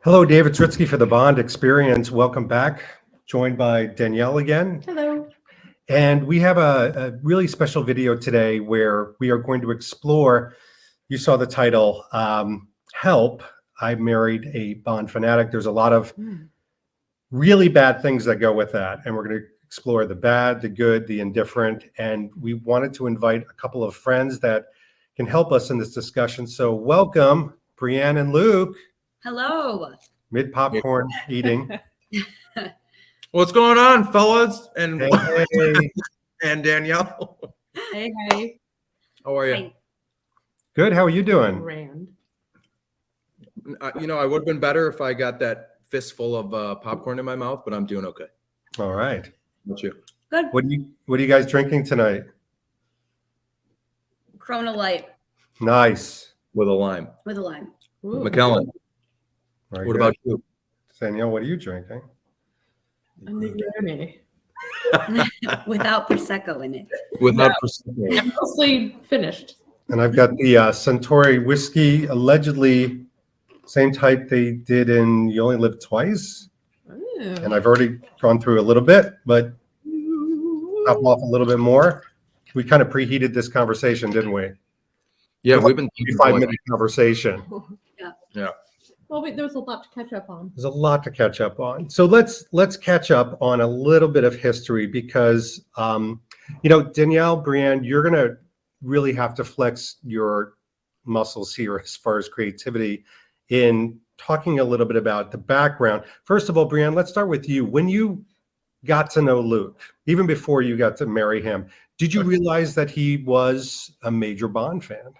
Hello, David Tritsky for the Bond Experience. Welcome back. Joined by Danielle again. Hello. And we have a really special video today where we are going to explore, you saw the title, Help, I Married a Bond Fanatic. There's a lot of really bad things that go with that. And we're going to explore the bad, the good, the indifferent. And we wanted to invite a couple of friends that can help us in this discussion. So welcome, Brianne and Luke. Hello. Mid popcorn eating. What's going on, fellas? And Hey. and Danielle. Hey. How are you? Hi. Good. How are you doing? Rand. I would have been better if I got that fistful of popcorn in my mouth, but I'm doing okay. All right. How about you? Good. What are you guys drinking tonight? Corona Light Nice. With a lime. with a lime. Ooh. McKellen, Very what good. about you? Danielle? What are you drinking? A Negroni. Without Prosecco in it. Without I'm mostly finished. And I've got the Suntory whiskey, allegedly same type they did in You Only Live Twice. Ooh. And I've already gone through a little bit, but top off a little bit more. We kind of preheated this conversation, didn't we? Yeah, we've been 5-minute conversation. Yeah. Well, there was a lot to catch up on. There's a lot to catch up on. So let's catch up on a little bit of history because, Danielle, Brianne, you're going to really have to flex your muscles here as far as creativity in talking a little bit about the background. First of all, Brianne, let's start with you. When you got to know Luke, even before you got to marry him, did you realize that he was a major Bond fan?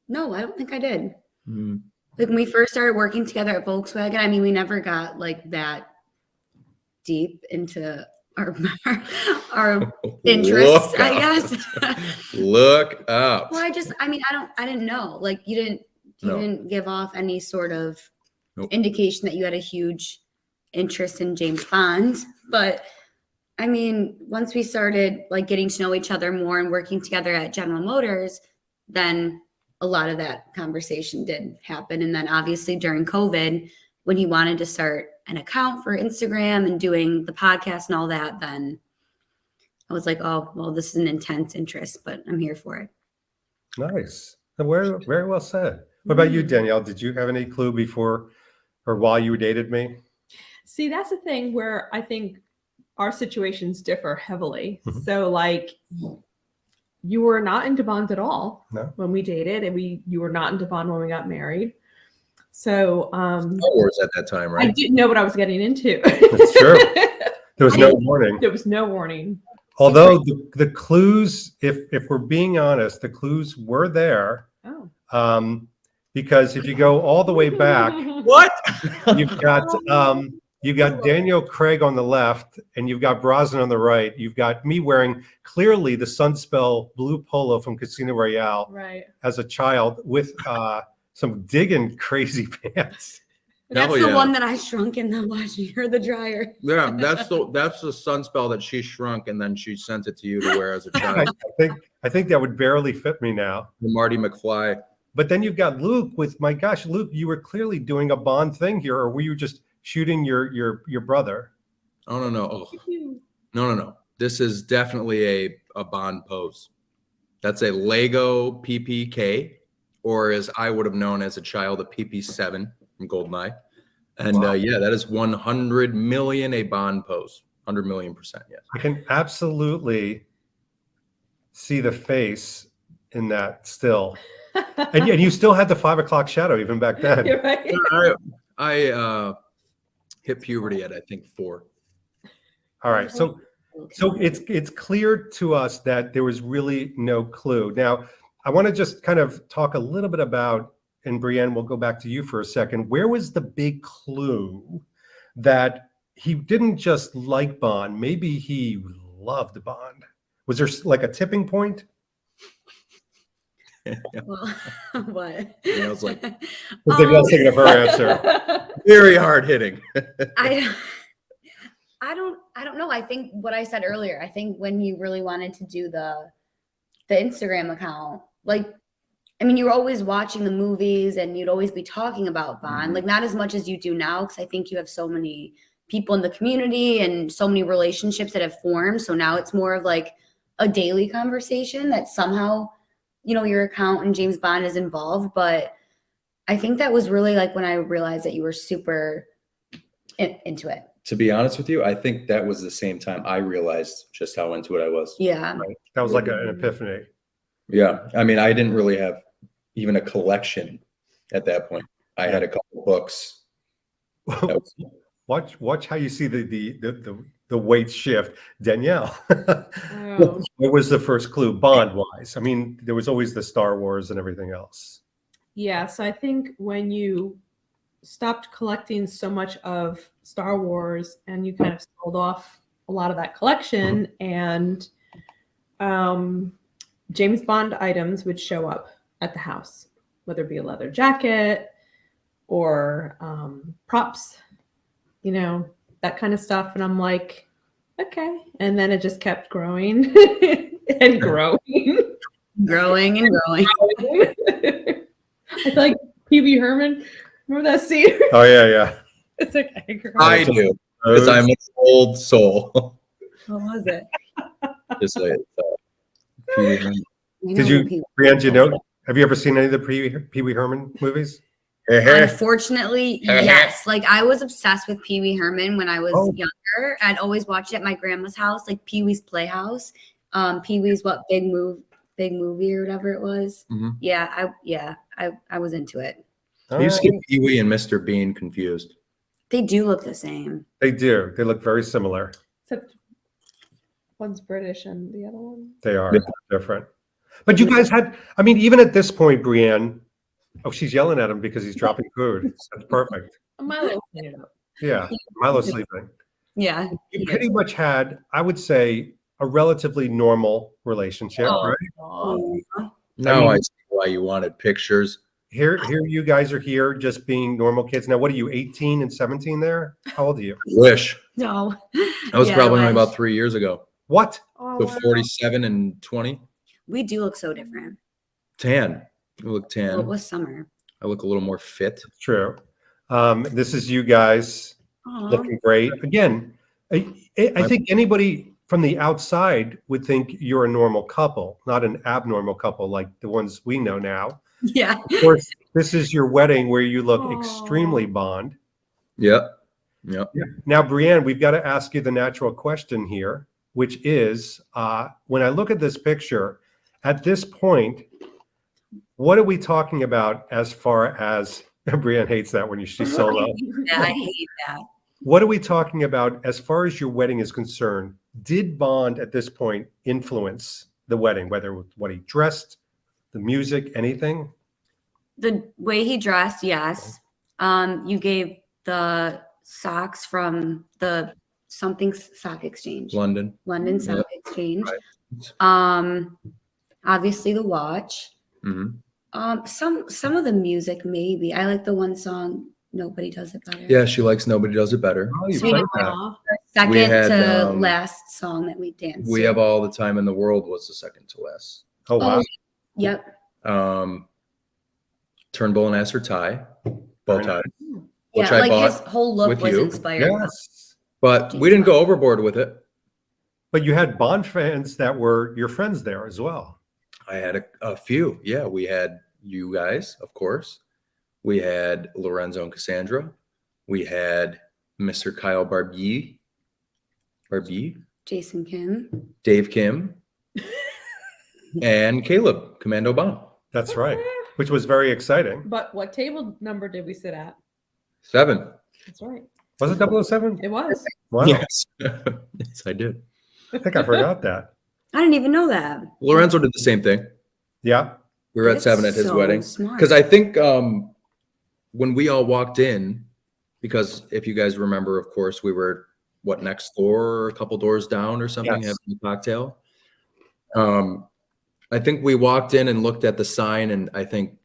No, I don't think I did. Mm. Like when we first started working together at Volkswagen, I mean, we never got like that deep into our interests, I guess. Look up. Well, I didn't know. Like you didn't give off any sort of indication that you had a huge interest in James Bond. But I mean, once we started like getting to know each other more and working together at General Motors, then a lot of that conversation did happen. And then obviously during COVID, when he wanted to start an account for Instagram and doing the podcast and all that, then I was like, oh, well, this is an intense interest, but I'm here for it. Nice. Very, very well said. What about you, Danielle? Did you have any clue before or while you dated me? See, that's the thing where I think our situations differ heavily. Mm-hmm. So like you were not into Bond at all No. when we dated, and you were not into Bond when we got married. So Star Wars at that time, right? I didn't know what I was getting into. That's true. There was no warning. There was no warning. Although the clues, if we're being honest, the clues were there. Oh. Because if you go all the way back, What? you've got Daniel Craig on the left, and you've got Brosnan on the right. You've got me wearing clearly the Sunspell blue polo from Casino Royale Right. as a child with some digging crazy pants. That's Hell the yeah. one that I shrunk in the washing or the dryer. Yeah, that's the Sunspell that she shrunk and then she sent it to you to wear as a child. I think that would barely fit me now. The Marty McFly. But then you've got Luke with, my gosh, Luke, you were clearly doing a Bond thing here, or were you just shooting your brother? Oh no. No. This is definitely a Bond pose. That's a Lego PPK, or as I would have known as a child, a PP7 from GoldenEye. And Wow. that is 100 million a Bond pose. 100 million %, yes. I can absolutely see the face in that still. And you still had the 5 o'clock shadow even back then. You're right. I hit puberty at I think 4. All right. So it's clear to us that there was really no clue. Now, I want to just kind of talk a little bit about, and Brianne, we'll go back to you for a second. Where was the big clue that he didn't just like Bond? Maybe he loved Bond. Was there like a tipping point? Well, what? Yeah, I was like, Danielle's thinking of her answer. very hard hitting. I don't know. I think what I said earlier, I think when you really wanted to do the Instagram account, like I mean, you were always watching the movies and you'd always be talking about Bond, like not as much as you do now, because I think you have so many people in the community and so many relationships that have formed. So now it's more of like a daily conversation that somehow, you know, your account and James Bond is involved. But I think that was really like when I realized that you were super into it. To be honest with you, I think that was the same time I realized just how into it I was. Yeah. Right. That was like an epiphany. Yeah. I mean, I didn't really have even a collection at that point. I had a couple books. Watch how you see the weights shift. Danielle, Oh. what was the first clue Bond wise? I mean, there was always the Star Wars and everything else. Yeah, so I think when you stopped collecting so much of Star Wars and you kind of sold off a lot of that collection, and James Bond items would show up at the house, whether it be a leather jacket or props, you know, that kind of stuff. And I'm like, okay. And then it just kept growing and growing. Growing and growing. I feel like Pee-wee Herman. Remember that scene? Oh yeah. It's okay. I do, because I'm an old soul. What was it? Just like Did you, Brianne, do you know? Have you ever seen any of the Pee-wee Herman movies? Unfortunately, yes. Like I was obsessed with Pee-wee Herman when I was younger. I'd always watch it at my grandma's house, like Pee-wee's Playhouse. Pee-wee's big movie or whatever it was. Mm-hmm. Yeah, I was into it. I used to get Pee-wee and Mr. Bean confused. They do look the same. They do. They look very similar. Except one's British and the other one. They are different. But you guys had, I mean, even at this point, Brianne, she's yelling at him because he's dropping food. That's perfect. Milo's cleaning it up. Yeah, Milo's sleeping. Yeah. You pretty much had, I would say, a relatively normal relationship, right? Oh. Now I see why you wanted pictures. Here you guys are here just being normal kids. Now, what are you, 18 and 17 there? How old are you? Wish. No. That was probably only about 3 years ago. What? So 47 and 20. We do look so different. Tan. You look tan. Well, it was summer. I look a little more fit. True. This is you guys looking great. Again, I think anybody from the outside would think you're a normal couple, not an abnormal couple like the ones we know now. Yeah. Of course, this is your wedding where you look extremely Bond. Yep. Now, Brianne, we've got to ask you the natural question here, which is, when I look at this picture, at this point, what are we talking about as far as, Brianne hates that when she's solo. Yeah, I hate that. What are we talking about as far as your wedding is concerned? Did Bond at this point influence the wedding, whether what he dressed, the music, anything? The way he dressed, yes. You gave the socks from the something sock exchange. London Sock Exchange. Right. Obviously the watch. Mm-hmm. Some of the music, maybe. I like the one song, Nobody Does It Better. Yeah, she likes Nobody Does It Better. Oh, you Sweet. played that. Second We had, to last song that we danced. We to. Have All the Time in the World was the second to last. Oh, wow. Yep. Turnbull and Astor tie, bow tie, which Yeah, I like bought his whole look with was you. inspired. Yes. But we didn't go overboard with it. But you had Bond fans that were your friends there as well. I had a few. Yeah, we had you guys, of course. We had Lorenzo and Cassandra. We had Mr. Kyle Barbier, Jason Kim. Dave Kim, and Caleb, Commando Bond. That's right. Which was very exciting. But what table number did we sit at? 7. That's right. Was it 007? It was. Wow. Yes. Yes, I did. I think I forgot that. I didn't even know that. Lorenzo did the same thing. Yeah. We were at That's 7 at his so wedding. smart. Because I think when we all walked in, because if you guys remember, of course, we were next door, a couple doors down or something, Yes. having a cocktail. I think we walked in and looked at the sign, and I think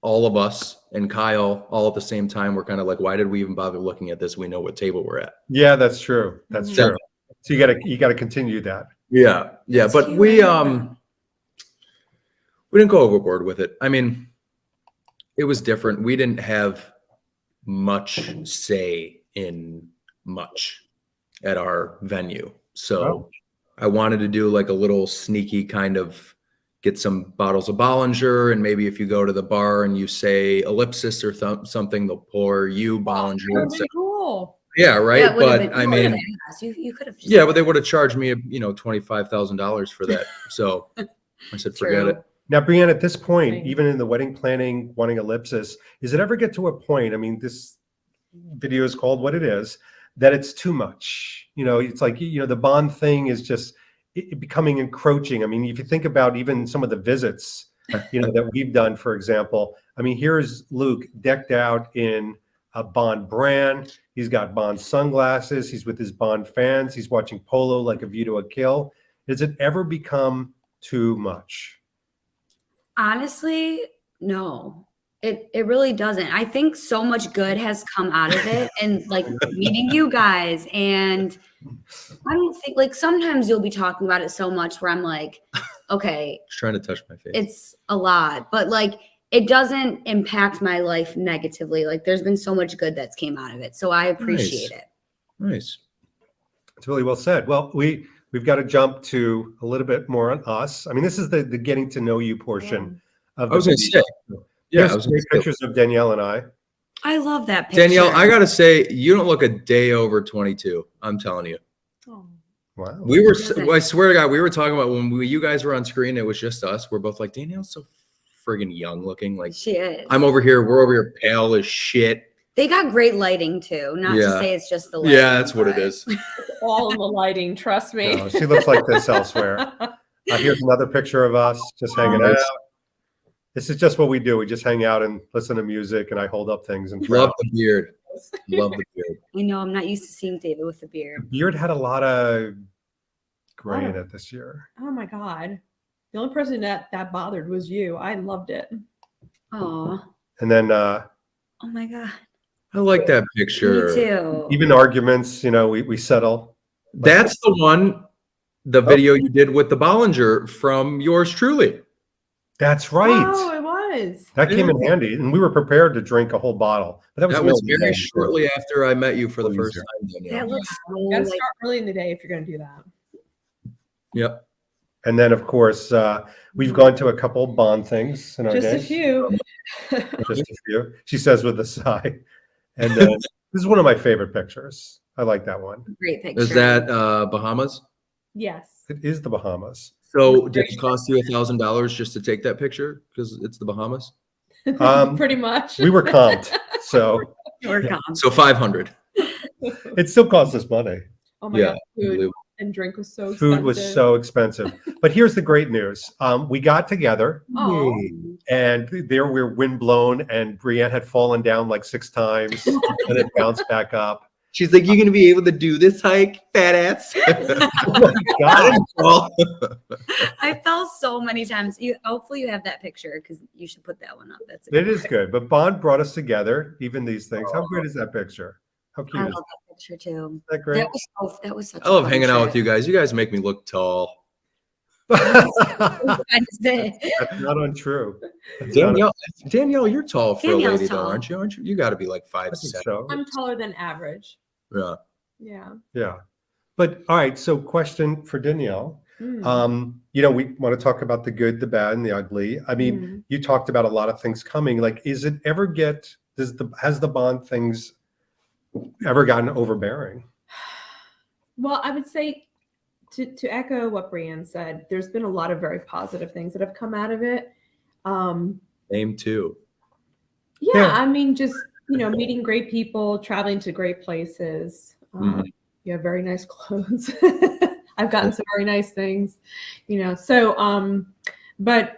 all of us and Kyle all at the same time were kind of like, why did we even bother looking at this? We know what table we're at. Yeah, that's true. That's Mhm. true. So you got to continue that. Yeah. That's But cute. we I love We didn't go overboard with it. I mean, it was different. We didn't have much say in much at our venue. So Oh. I wanted to do like a little sneaky kind of get some bottles of Bollinger, and maybe if you go to the bar and you say ellipsis or something, they'll pour you Bollinger. That and would say, be cool. yeah, right. That would've But been- I you would've mean, asked. You could have. yeah, but they would have charged me, $25,000 for that. So I said, forget True. it. Now, Brianne, at this point, Right. even in the wedding planning, wanting ellipsis, does it ever get to a point? I mean, this video is called what it is, that it's too much. It's like, the bond thing is just it becoming encroaching. I mean, if you think about even some of the visits, that we've done, for example, I mean, here's Luke decked out in a Bond brand. He's got Bond sunglasses. He's with his Bond fans. He's watching polo like a view to a kill. Does it ever become too much? Honestly, no. It really doesn't. I think so much good has come out of it, and like meeting you guys, and I don't think, like, sometimes you'll be talking about it so much where I'm like, okay, Just trying to touch my face. it's a lot, but like it doesn't impact my life negatively. Like there's been so much good that's came out of it, so I appreciate it. Nice. It's really well said. Well, we've got to jump to a little bit more on us. I mean, this is the getting to know you portion of I was the going to say, video. yeah, Here's I was some going great to say, pictures of Danielle and I. I love that picture. Danielle, I got to say, you don't look a day over 22. I'm telling you. Oh. Wow. We were, Doesn't. I swear to God, we were talking about when you guys were on screen, it was just us. We're both like, Danielle's so friggin' young looking. Like, She is. we're over here pale as shit. They got great lighting too. Not to Yeah. say it's just the lighting. Yeah, that's what it but- is. All in the lighting, trust me. No, she looks like this elsewhere. Here's another picture of us just hanging out. This is just what we do. We just hang out and listen to music, and I hold up things and Love the beard. Love the beard. I know, I'm not used to seeing David with a The beard. beard had a lot of gray in it this year. Oh my God. The only person that bothered was you. I loved it. Oh, And then oh my God. I like that picture. Me too. even arguments, we settle. That's the one, the video you did with the Bollinger from yours truly. That's right. Oh, it was. That came in handy, and we were prepared to drink a whole bottle. But That was really very bad. shortly after I met you for the Really first easier. time, Danielle. That looks so You gotta like start early in the day if you're gonna do that. Yep. And then, of course, we've gone to a couple Bond things in our Just a days. few. Just a few. She says with a sigh. And then this is one of my favorite pictures. I like that one. a great picture. Is that Bahamas? Yes. It is the Bahamas. So did it cost you $1,000 just to take that picture because it's the Bahamas? Pretty much. We were comped, so We're gone. So 500. it still cost us money. Oh my Yeah, God. Food unbelievable. and drink was so Food was expensive. so expensive. But here's the great news. We got together, Oh. and there we were windblown, and Brianne had fallen down like 6 times, and then bounced back up. She's like, you going to be able to do this hike, fat ass? Oh my God. I fell so many times. Hopefully you have that picture because you should put that one up. That's a It good is good. But Bond brought us together, even these things. How great is that picture? How I cute is love that picture too. that great? That was such I love hanging out with you guys. You guys make me look tall. That's That's not untrue. That's not Danielle, you're tall for Danielle's a lady, though, tall. aren't you? You got to be like I think 5'7". so. I'm taller than average. Yeah. Yeah. Yeah. But all right. So question for Danielle. Mm. We want to talk about the good, the bad, and the ugly. I mean, you talked about a lot of things coming. Like, has the Bond things ever gotten overbearing? Well, I would say to echo what Brianne said, there's been a lot of very positive things that have come out of it. Name 2. Yeah. I mean, just, meeting great people, traveling to great places. You have very nice clothes. I've gotten some very nice things, but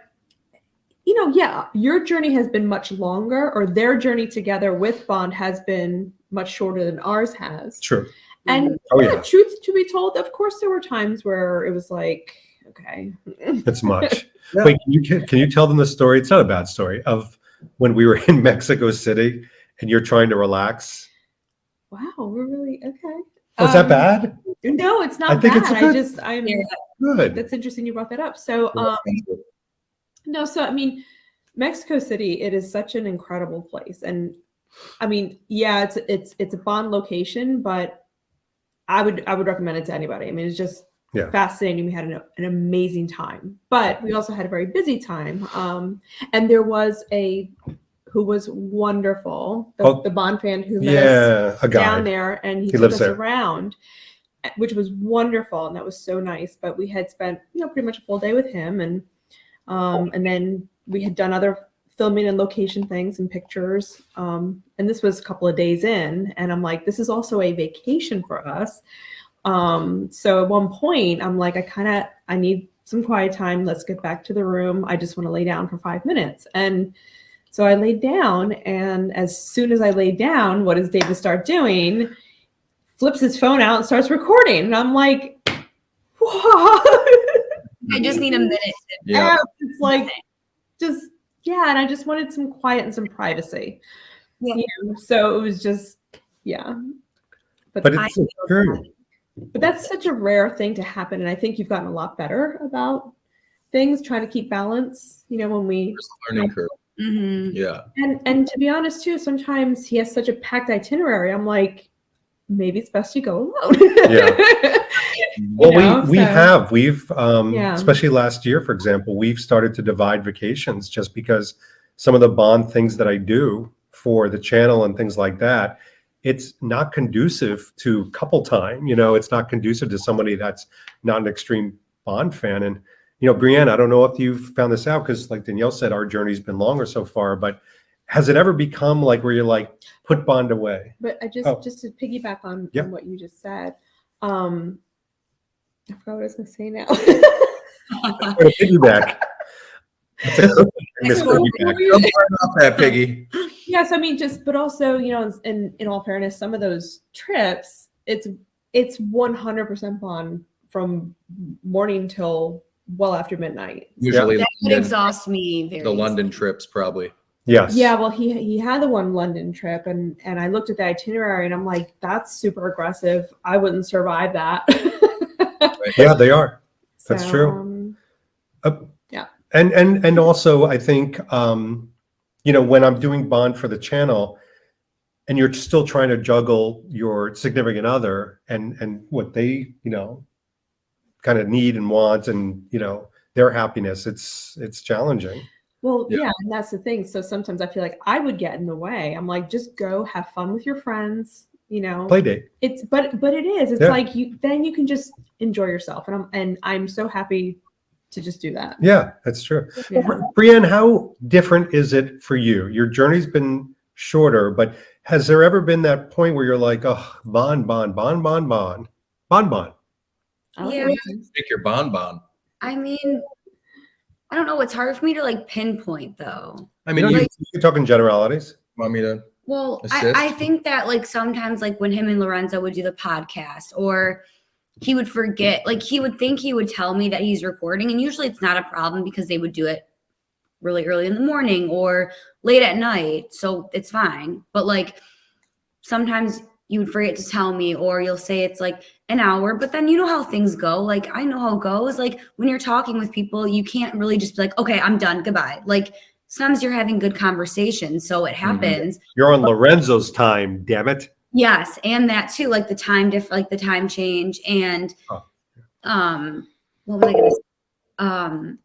yeah, your journey has been much longer, or their journey together with Bond has been much shorter than ours has. True. And Oh, yeah. truth to be told, of course, there were times where it was like, okay. It's much. Yeah. Wait, can you tell them the story? It's not a bad story of when we were in Mexico City and you're trying to relax. Wow, we're really okay. Was that bad? No, it's not I think bad. it's good. I'm Good. that's interesting you brought that up. So No, so I mean, Mexico City, it is such an incredible place. And I mean, yeah, it's a Bond location, but I would recommend it to anybody. I mean, it's just fascinating. We had an amazing time, but we also had a very busy time. And there was who was wonderful, the Bond fan who met us down there, and he took us around, which was wonderful, and that was so nice. But we had spent, pretty much a full day with him, and then we had done other filming and location things and pictures. And this was a couple of days in, and I'm like, this is also a vacation for us. So at one point I'm like, I need some quiet time. Let's get back to the room. I just want to lay down for 5 minutes. And so I laid down, and as soon as I laid down, what does David start doing? Flips his phone out and starts recording. And I'm like, what? I just need a minute. Yeah. It's like, and I just wanted some quiet and some privacy. Yeah. So it was just, But it's true. But that's such a rare thing to happen. And I think you've gotten a lot better about things, trying to keep balance, when we learning curve. Mm-hmm. Yeah. And to be honest too, sometimes he has such a packed itinerary. I'm like, maybe it's best you go alone. Yeah. Well, we've especially last year, for example, we've started to divide vacations just because some of the Bond things that I do for the channel and things like that, it's not conducive to couple time. It's not conducive to somebody that's not an extreme Bond fan. And, Brianne, I don't know if you've found this out, because like Danielle said, our journey's been longer so far, but has it ever become like where you're like, put Bond away? But I just to piggyback on what you just said, I forgot what I was going to say now. Piggyback. Off that, Piggy. Yes, I mean, but also, in all fairness, some of those trips, it's 100% Bond from morning till well after midnight. Usually that would exhaust me very the London easily. trips, probably. Yes. Yeah, well, he had the one London trip, and I looked at the itinerary, and I'm like, that's super aggressive. I wouldn't survive that. Yeah, they are. That's true. Yeah. And also, I think, when I'm doing Bond for the channel, and you're still trying to juggle your significant other and what they, kind of need and want, and, their happiness, it's challenging. Well, yeah, and that's the thing. So sometimes I feel like I would get in the way. I'm like, just go have fun with your friends, Play date. But it is. It's like you can just enjoy yourself, and I'm so happy to just do that. Yeah, that's true. Yeah. Brianne, how different is it for you? Your journey's been shorter, but has there ever been that point where you're like, oh, Bond? Yeah. Take your Bond. I mean, I don't know. It's hard for me to like pinpoint though. I mean, you can talk in generalities. Want me to? Well, I think that like sometimes like when him and Lorenzo would do the podcast, or he would forget, like he would think he would tell me that he's recording, and usually it's not a problem because they would do it really early in the morning or late at night, so it's fine. But like sometimes you would forget to tell me, or you'll say it's like an hour, but then you know how things go. Like I know how it goes. Like when you're talking with people, you can't really just be like, okay, I'm done, goodbye. Like sometimes you're having good conversations, so it happens. You're on Lorenzo's time, damn it. Yes, and that too, like the time the time change, and what was I gonna say?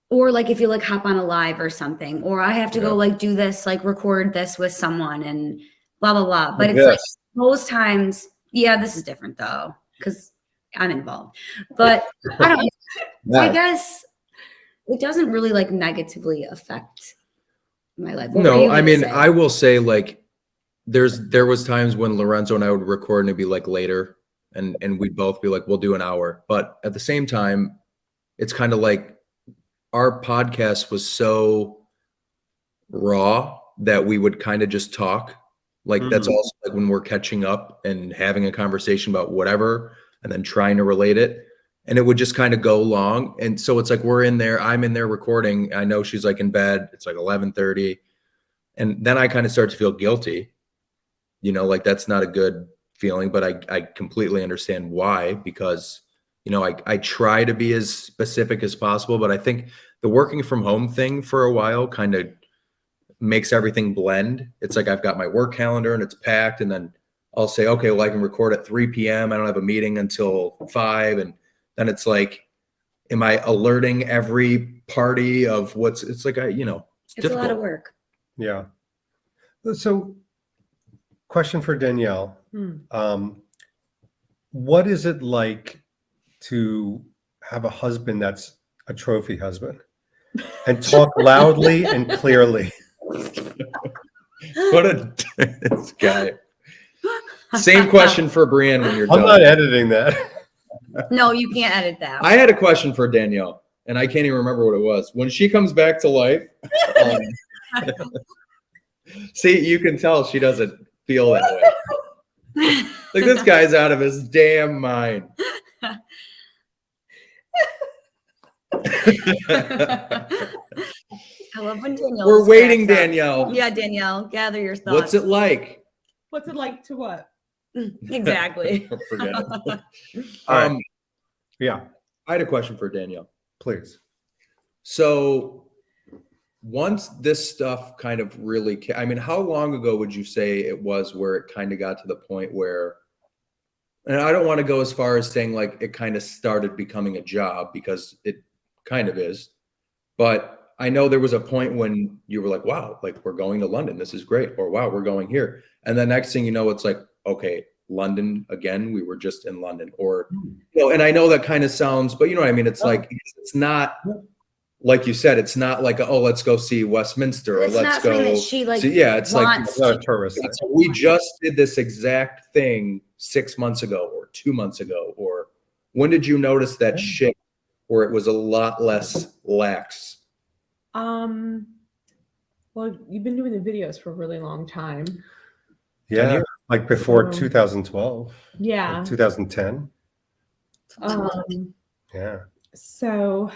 Or like if you like hop on a live or something, or I have to go like do this, like record this with someone and blah blah blah. But it's like most times, this is different though, because I'm involved. But I don't know. I guess it doesn't really like negatively affect my life. No, I mean, I will say like there was times when Lorenzo and I would record and it'd be like later, and we'd both be like, we'll do an hour. But at the same time, it's kind of like our podcast was so raw that we would kind of just talk. Like that's also like when we're catching up and having a conversation about whatever, and then trying to relate it. And it would just kind of go long. And so it's like, I'm in there recording. I know she's like in bed. It's like 11:30. And then I kind of start to feel guilty, like that's not a good feeling, but I completely understand why, because, I try to be as specific as possible, but I think the working from home thing for a while kind of makes everything blend. It's like I've got my work calendar and it's packed, and then I'll say, okay, well, I can record at 3 p.m. I don't have a meeting until 5. And then it's like, am I alerting every party of what's, it's like, it's It's difficult. a lot of work. Yeah. So, question for Danielle. What is it like to have a husband that's a trophy husband and talk loudly and clearly? What a this guy. Same question for Brianne when you're I'm done. not editing that. No, you can't edit that. I had a question for Danielle, and I can't even remember what it was. When she comes back to life, see, you can tell she doesn't feel that way. Like, this guy's out of his damn mind. I love when Danielle. We're waiting, cracks up. Danielle. Yeah, Danielle, gather your thoughts. What's it like? What's it like to what? Exactly. Forget it. All right. Yeah, I had a question for Danielle. please. So once this stuff kind of really, I mean, how long ago would you say it was where it kind of got to the point where, and I don't want to go as far as saying like it kind of started becoming a job, because it kind of is, but I know there was a point when you were like, wow, like we're going to London, this is great, or wow, we're going here. And the next thing you know, it's like, okay, London again, we were just in London, or, and I know that kind of sounds, but you know what I mean? It's like, it's not, like you said, it's not like, oh, let's go see Westminster, or It's let's not something go that she like. yeah, it's like, wants It's not a to- tourist thing. so we just did this exact thing 6 months ago or 2 months ago, or when did you notice that shift where it was a lot less lax? Well, you've been doing the videos for a really long time. Yeah, like before Um, 2012, Yeah. like 2010. Yeah. So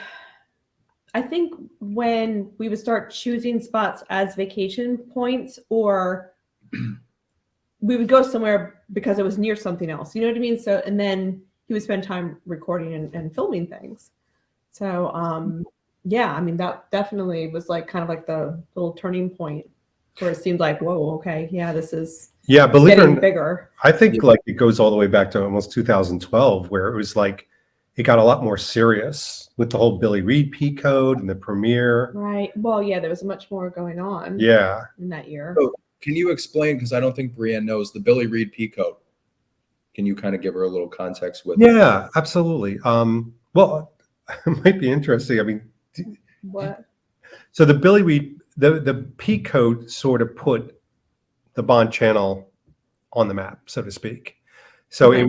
I think when we would start choosing spots as vacation points, or we would go somewhere because it was near something else, you know what I mean? So, and then he would spend time recording and filming things. So, yeah, I mean, that definitely was like kind of like the little turning point where it seemed like, whoa, okay, yeah, this is Yeah, believe it or getting not, bigger. I think like it goes all the way back to almost 2012, where it was like it got a lot more serious with the whole Billy Reed P code and the premiere. Right. Well, yeah, there was much more going on Yeah. in that year. So can you explain, because I don't think Brianne knows, the Billy Reed P code? Can you kind of give her a little context with Yeah, absolutely. Well, it might be interesting. I mean, What? so the Billy Reed, the P code sort of put the Bond channel on the map, so to speak. So Okay.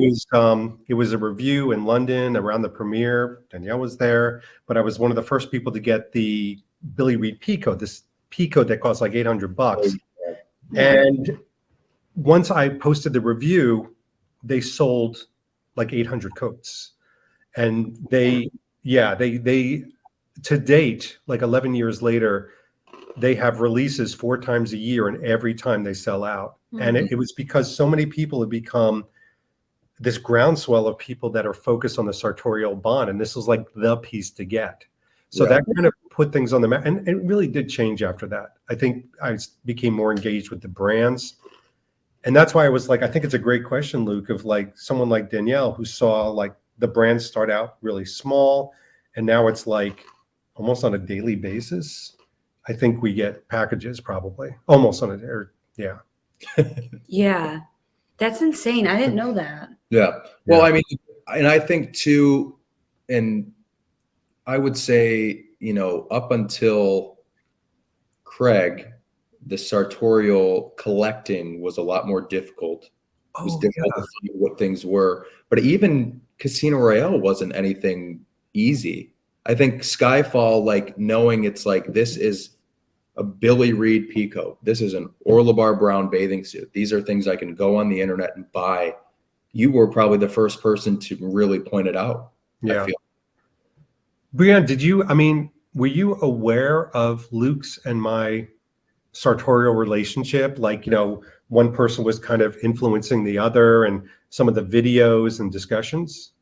it was a review in London around the premiere. Danielle was there, but I was one of the first people to get the Billy Reed P code, this P code that costs like $800. And once I posted the review, they sold like 800 coats. And they to date, like 11 years later, they have releases 4 times a year, and every time they sell out. And it was because so many people have become this groundswell of people that are focused on the sartorial Bond, and this was like the piece to get. So Yeah. that kind of put things on the map, and it really did change after that. I think I became more engaged with the brands, and that's why I was like, I think it's a great question, Luke, of like someone like Danielle who saw like the brands start out really small, and now it's like almost on a daily basis. I think we get packages probably almost on a, or yeah. Yeah, that's insane. I didn't know that. Yeah. Well, I mean, and I think too, and I would say, up until Craig, the sartorial collecting was a lot more difficult. It was difficult to see what things were. But even Casino Royale wasn't anything easy. I think Skyfall, like knowing it's like, this is a Billy Reed Peacoat. This is an Orlebar Brown bathing suit. These are things I can go on the internet and buy. You were probably the first person to really point it out. Yeah. I feel. Brianne, were you aware of Luke's and my sartorial relationship? Like, one person was kind of influencing the other and some of the videos and discussions?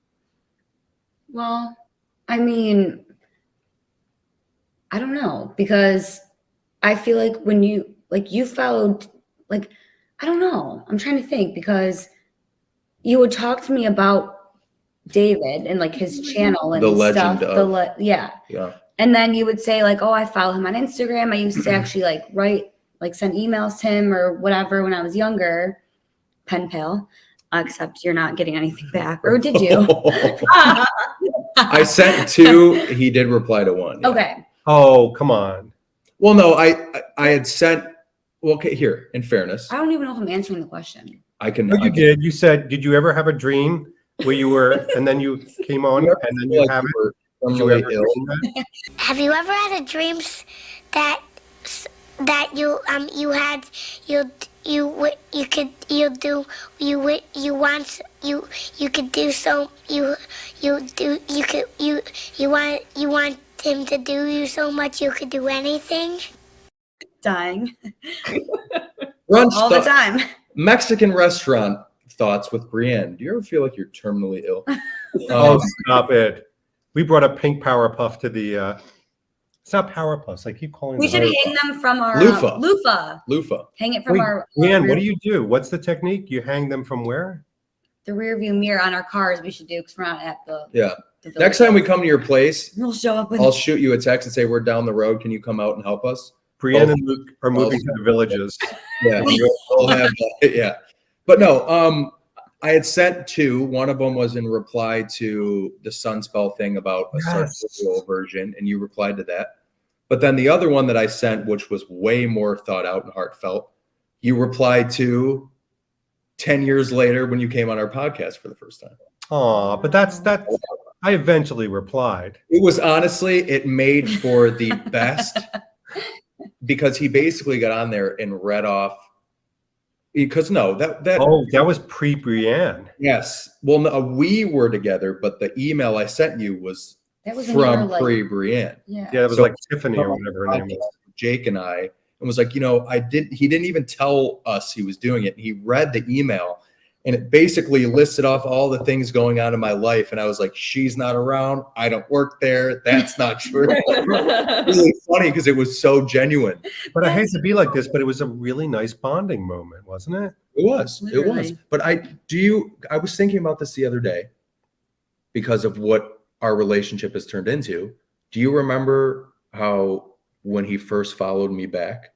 Well, I mean, I don't know, because I feel like when you followed, like, I don't know. I'm trying to think, because you would talk to me about David and like his channel and The legend stuff. of. Yeah. And then you would say like, oh, I follow him on Instagram. I used to actually like write, like send emails to him or whatever when I was younger, pen pal, except you're not getting anything back. Or did you? I sent 2. He did reply to 1. Yeah. Okay. Oh, come on. Well, no, I had sent. Well, okay, here, in fairness, I don't even know if I'm answering the question. I can. No, you did. You said, did you ever have a dream where you were, and then you came on, and then you have it? Did you ever dream that? Have you ever had a dream that you had you could want him to do you so much you could do anything? Dying. Brunch all the time. Mexican restaurant thoughts with Brianne. Do you ever feel like you're terminally ill? Oh, stop it. We brought a pink Power Puff to the, it's not Power Puffs. I keep calling We them should hang them from our loofah. Hang it from Wait, our Brianne, what do you do? What's the technique? You hang them from where? the rear view mirror on our cars. We should do, because we're not at the the Next time we come to your place, we'll show up with I'll shoot you a text and say we're down the road. Can you come out and help us? Brianne and Luke are moving to the villages. Yeah, we'll have yeah. But no, I had sent 2. One of them was in reply to the Sunspell thing about a surgical version, and you replied to that. But then the other one that I sent, which was way more thought out and heartfelt, you replied to 10 years later when you came on our podcast for the first time. Oh, but that's I eventually replied. It was honestly, it made for the best because he basically got on there and read off. Because that was pre-Brianne. Yes. Well, no, we were together, but the email I sent you was from pre-Brianne. Yeah. Yeah, it was like Tiffany or whatever her name was. Jake and I, and was like, he didn't even tell us he was doing it. He read the email and it basically listed off all the things going on in my life. And I was like, she's not around. I don't work there. That's not true. Really funny because it was so genuine. But I hate to be like this, but it was a really nice bonding moment, wasn't it? It was. Literally. It was. But I was thinking about this the other day because of what our relationship has turned into. Do you remember how when he first followed me back?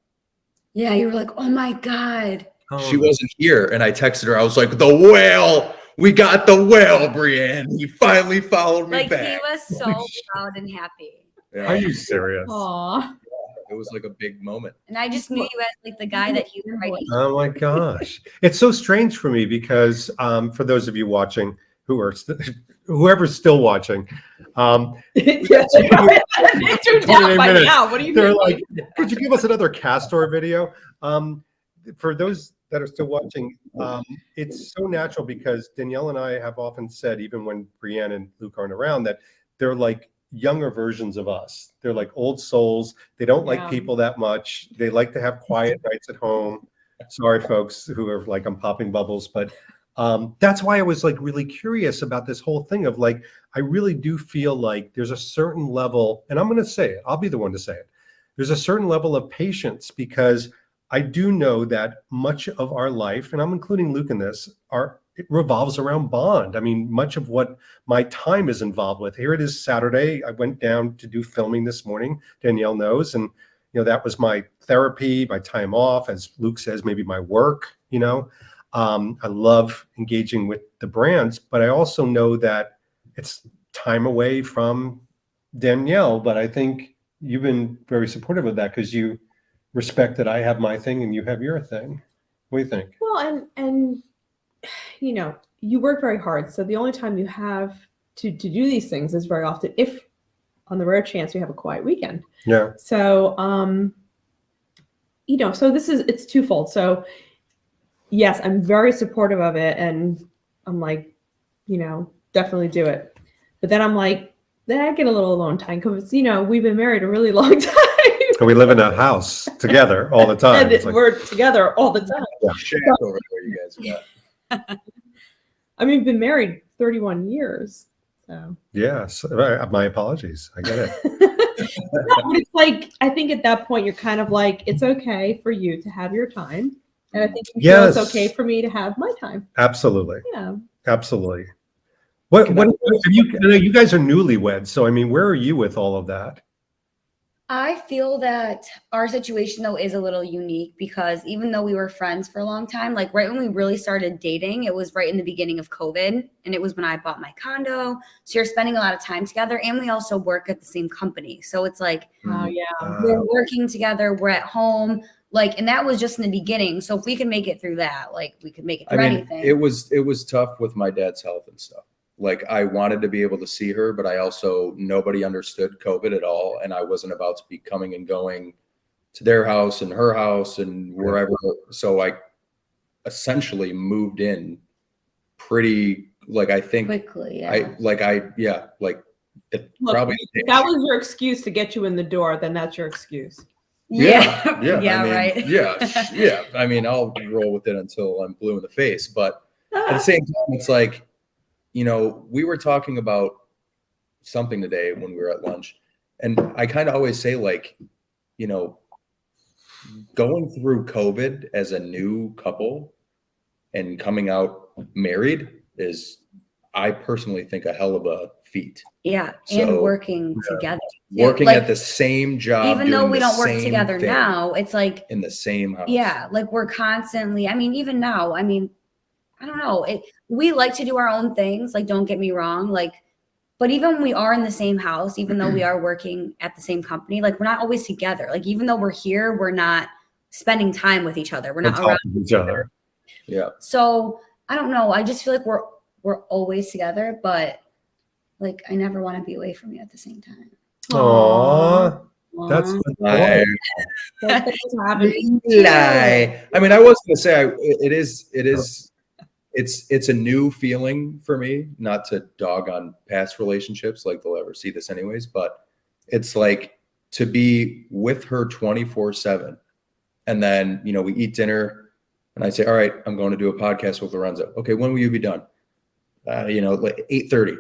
Yeah, you were like, oh my God. She wasn't here. And I texted her. I was like, the whale. We got the whale, Brianne. He finally followed me back. He was so proud and happy. Yeah. Are you serious? Aw. It was like a big moment. And I just knew you as like the guy that he was writing. Oh my gosh. It's so strange for me because for those of you watching whoever's still watching, It's turned down by now. What do you they're mean? like, could you give us another Castor video? For those that are still watching, it's so natural because Danielle and I have often said, even when Brianne and Luke aren't around, that they're like younger versions of us. They're like old souls. They don't like people that much. They like to have quiet nights at home. Sorry, folks who are like, I'm popping bubbles, but that's why I was like really curious about this whole thing of like, I really do feel like there's a certain level, and I'm going to say it, I'll be the one to say it. There's a certain level of patience because I do know that much of our life, and I'm including Luke in this, it revolves around Bond. I mean, much of what my time is involved with. Here it is Saturday. I went down to do filming this morning. Danielle knows, and that was my therapy, my time off, as Luke says, maybe my work. I love engaging with the brands, but I also know that it's time away from Danielle. But I think you've been very supportive of that because you respect that I have my thing and you have your thing. What do you think? Well, and you work very hard. So the only time you have to do these things is very often if on the rare chance we have a quiet weekend. Yeah. So, so it's twofold. So yes, I'm very supportive of it. And I'm like, definitely do it. But then I'm like, then I get a little alone time because, we've been married a really long time. And we live in a house together all the time. And we're together all the time. Shack over there, you guys got. I mean, we've been married 31 years. So yes, my apologies. I get it. but it's like, I think at that point, you're kind of like, it's okay for you to have your time. And I think you feel it's okay for me to have my time. Absolutely. Yeah. Absolutely. What have you, I know you guys are newlyweds, so I mean, where are you with all of that? I feel that our situation though is a little unique because even though we were friends for a long time, like right when we really started dating, it was right in the beginning of COVID, and it was when I bought my condo. So you're spending a lot of time together, and we also work at the same company. So it's like, Oh yeah. we're working together, we're at home, like, and that was just in the beginning. So if we can make it through that, like we could make it through anything. It was tough with my dad's health and stuff. Like I wanted to be able to see her, but I also, nobody understood COVID at all. And I wasn't about to be coming and going to their house and her house and wherever. So I essentially moved in pretty, like, I think Quickly. it Look, probably. if that was your excuse to get you in the door, then that's your excuse. Yeah. I mean, Right. Yeah. I mean, I'll roll with it until I'm blue in the face. But at the same time, it's like, you know, we were talking about something today when we were at lunch, and I kind of always say, like, you know, going through COVID as a new couple and coming out married is, I personally think, a hell of a feat. Yeah. So, and working together. Working Like, at the same job. even though doing we the don't work same together thing now, it's like, in the same house. yeah, like we're constantly, I mean, even now, I mean, I don't know. We like to do our own things. Like, don't get me wrong. Like, but even when we are in the same house, even though we are working at the same company, like we're not always together. Like, even though we're here, we're not spending time with each other. We're not around each other. Yeah. So I don't know. I just feel like we're always together, but like I never want to be away from you at the same time. Aww. That's Lie. Lie. I mean, I was going to say it's a new feeling for me, not to dog on past relationships, like they'll ever see this anyways, but it's like to be with her 24/7. And then, you know, we eat dinner and I say, all right, I'm going to do a podcast with Lorenzo. Okay. When will you be done? You know, like 8:30.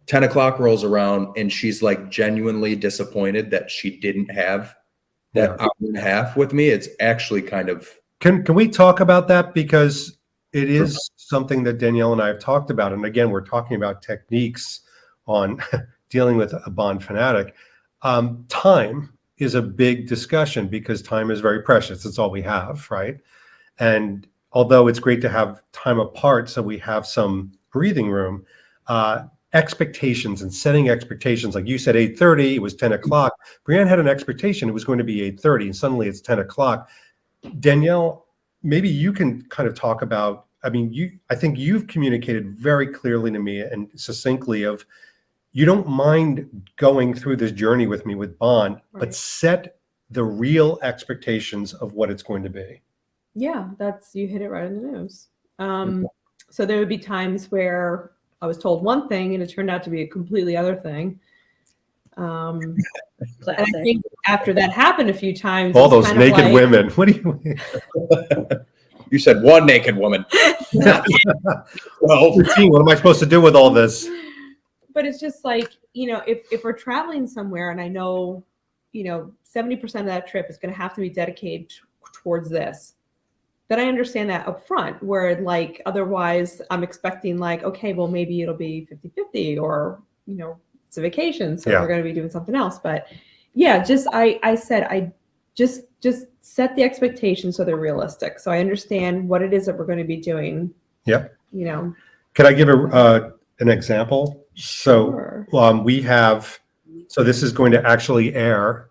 10 o'clock rolls around and she's like genuinely disappointed that she didn't have that hour and a half with me. It's actually kind of. Can we talk about that? Because it is something that Danielle and I have talked about. And again, we're talking about techniques on dealing with a Bond fanatic. Time is a big discussion because time is very precious. It's all we have, right? And although it's great to have time apart so we have some breathing room, expectations and setting expectations, like you said, 8:30, it was 10 o'clock. Brianne had an expectation it was going to be 8:30, and suddenly it's 10 o'clock. Danielle, maybe you can kind of talk about, I mean, I think you've communicated very clearly to me and succinctly of, you don't mind going through this journey with me with Bond, but set the real expectations of what it's going to be. Yeah, you hit it right on the nose. So there would be times where I was told one thing and it turned out to be a completely other thing. And I think after that happened a few times, all those naked women. What do you? You said one naked woman. Well, what am I supposed to do with all this? But it's just like, you know, if we're traveling somewhere and I know, you know, 70% of that trip is going to have to be dedicated towards this, then I understand that up front, where like otherwise I'm expecting like, okay, well, maybe it'll be 50-50 or, you know, it's a vacation. So we're going to be doing something else. But yeah, I said, I just set the expectations so they're realistic. So I understand what it is that we're going to be doing. Yeah. You know, can I give an example? Sure. So this is going to actually air.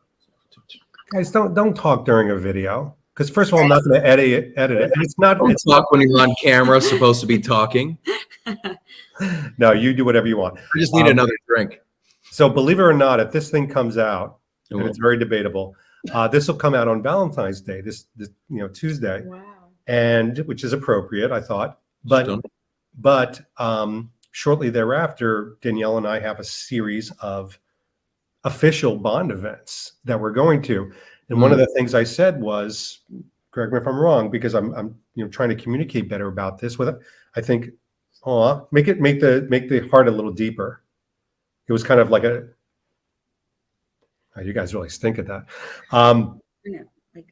Guys, don't talk during a video. Because first of all, I'm not going to edit it. And it's not. Don't talk when you're on camera. Supposed to be talking. No, you do whatever you want. I just need another drink. So believe it or not, if this thing comes out, and it's very debatable, this will come out on Valentine's Day, this Tuesday. Wow. And which is appropriate, I thought. But shortly thereafter, Danielle and I have a series of official Bond events that we're going to. And one of the things I said was, correct me if I'm wrong, because I'm trying to communicate better about this with it. I think, make the heart a little deeper. It was kind of like Oh, you guys really stink at that. I know, like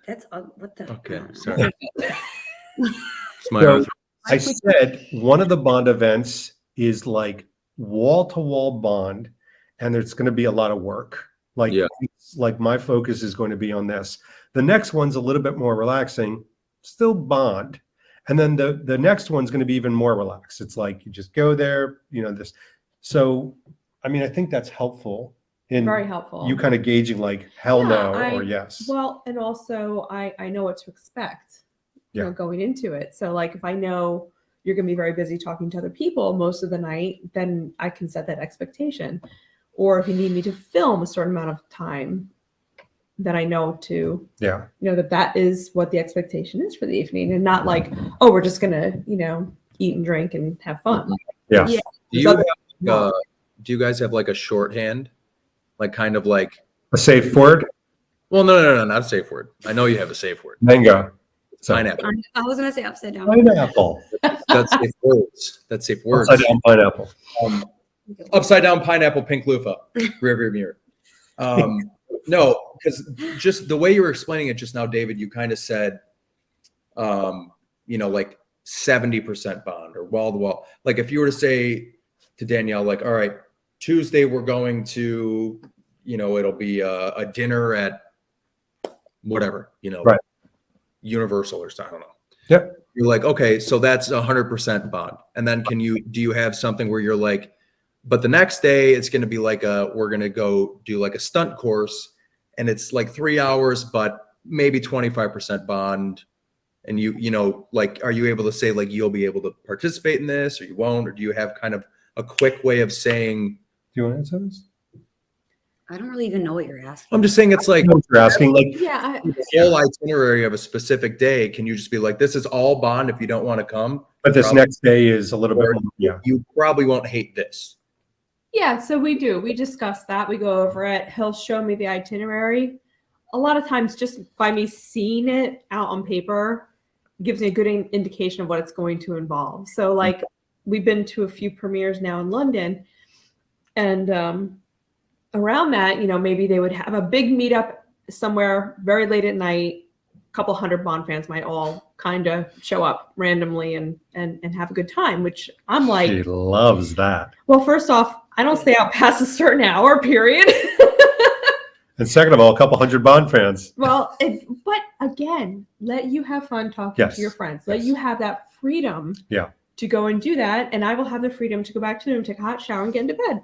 that's what the. Okay, sorry. It's my So I said one of the Bond events is like wall-to-wall Bond, and there's going to be a lot of work. Like, Yeah. like my focus is going to be on this. The next one's a little bit more relaxing, still Bond. And then the next one's going to be even more relaxed. It's like you just go there, you know, this. So, I mean, I think that's helpful in Very helpful. you kind of gauging like hell Yeah, no I- or yes. Well, and also I know what to expect, you know, Yeah. going into it. So like if I know you're going to be very busy talking to other people most of the night, then I can set that expectation. Or if you need me to film a certain amount of time, then I know to, Yeah. you know, that is what the expectation is for the evening, and not like, oh, we're just gonna, you know, eat and drink and have fun. Yeah. Yeah. Do you, do you guys have like a shorthand? Like kind of like, A safe word? well, no, not a safe word. I know you have a safe word. Mango. So, Pineapple. I was gonna say upside down. pineapple. That's safe words. That's safe words. Upside down pineapple. Upside down pineapple, pink loofah, rear mirror. No, because just the way you were explaining it just now, David, you kind of said, you know, like 70% Bond or wall to wall. Like if you were to say to Danielle, like, all right, Tuesday we're going to, you know, it'll be a dinner at whatever, you know, Right. Universal or something. I don't know. Yep. You're like, okay, so that's 100% Bond. And then do you have something where you're like, but the next day it's going to be like we're going to go do like a stunt course and it's like 3 hours, but maybe 25% Bond. And you know, like, are you able to say like, you'll be able to participate in this or you won't, or do you have kind of a quick way of saying, Do you want to answer this? I don't really even know what you're asking. I'm just saying it's like I know what you're asking. Like, Yeah, the whole itinerary of a specific day. Can you just be like, this is all Bond if you don't want to come? but this Probably. next day is a little bit more. Yeah. You probably won't hate this. yeah. So we do. We discuss that. We go over it. He'll show me the itinerary. A lot of times, just by me seeing it out on paper, gives me a good indication of what it's going to involve. So, like, we've been to a few premieres now in London, and around that, you know, maybe they would have a big meetup somewhere very late at night. A couple hundred Bond fans might all kind of show up randomly and have a good time, which I'm like, She loves that. well, first off, I don't stay out past a certain hour, period. And second of all, a couple hundred Bond fans. Well, but again, let you have fun talking Yes. to your friends. Let Yes. you have that freedom Yeah. to go and do that. And I will have the freedom to go back to the room, take a hot shower, and get into bed.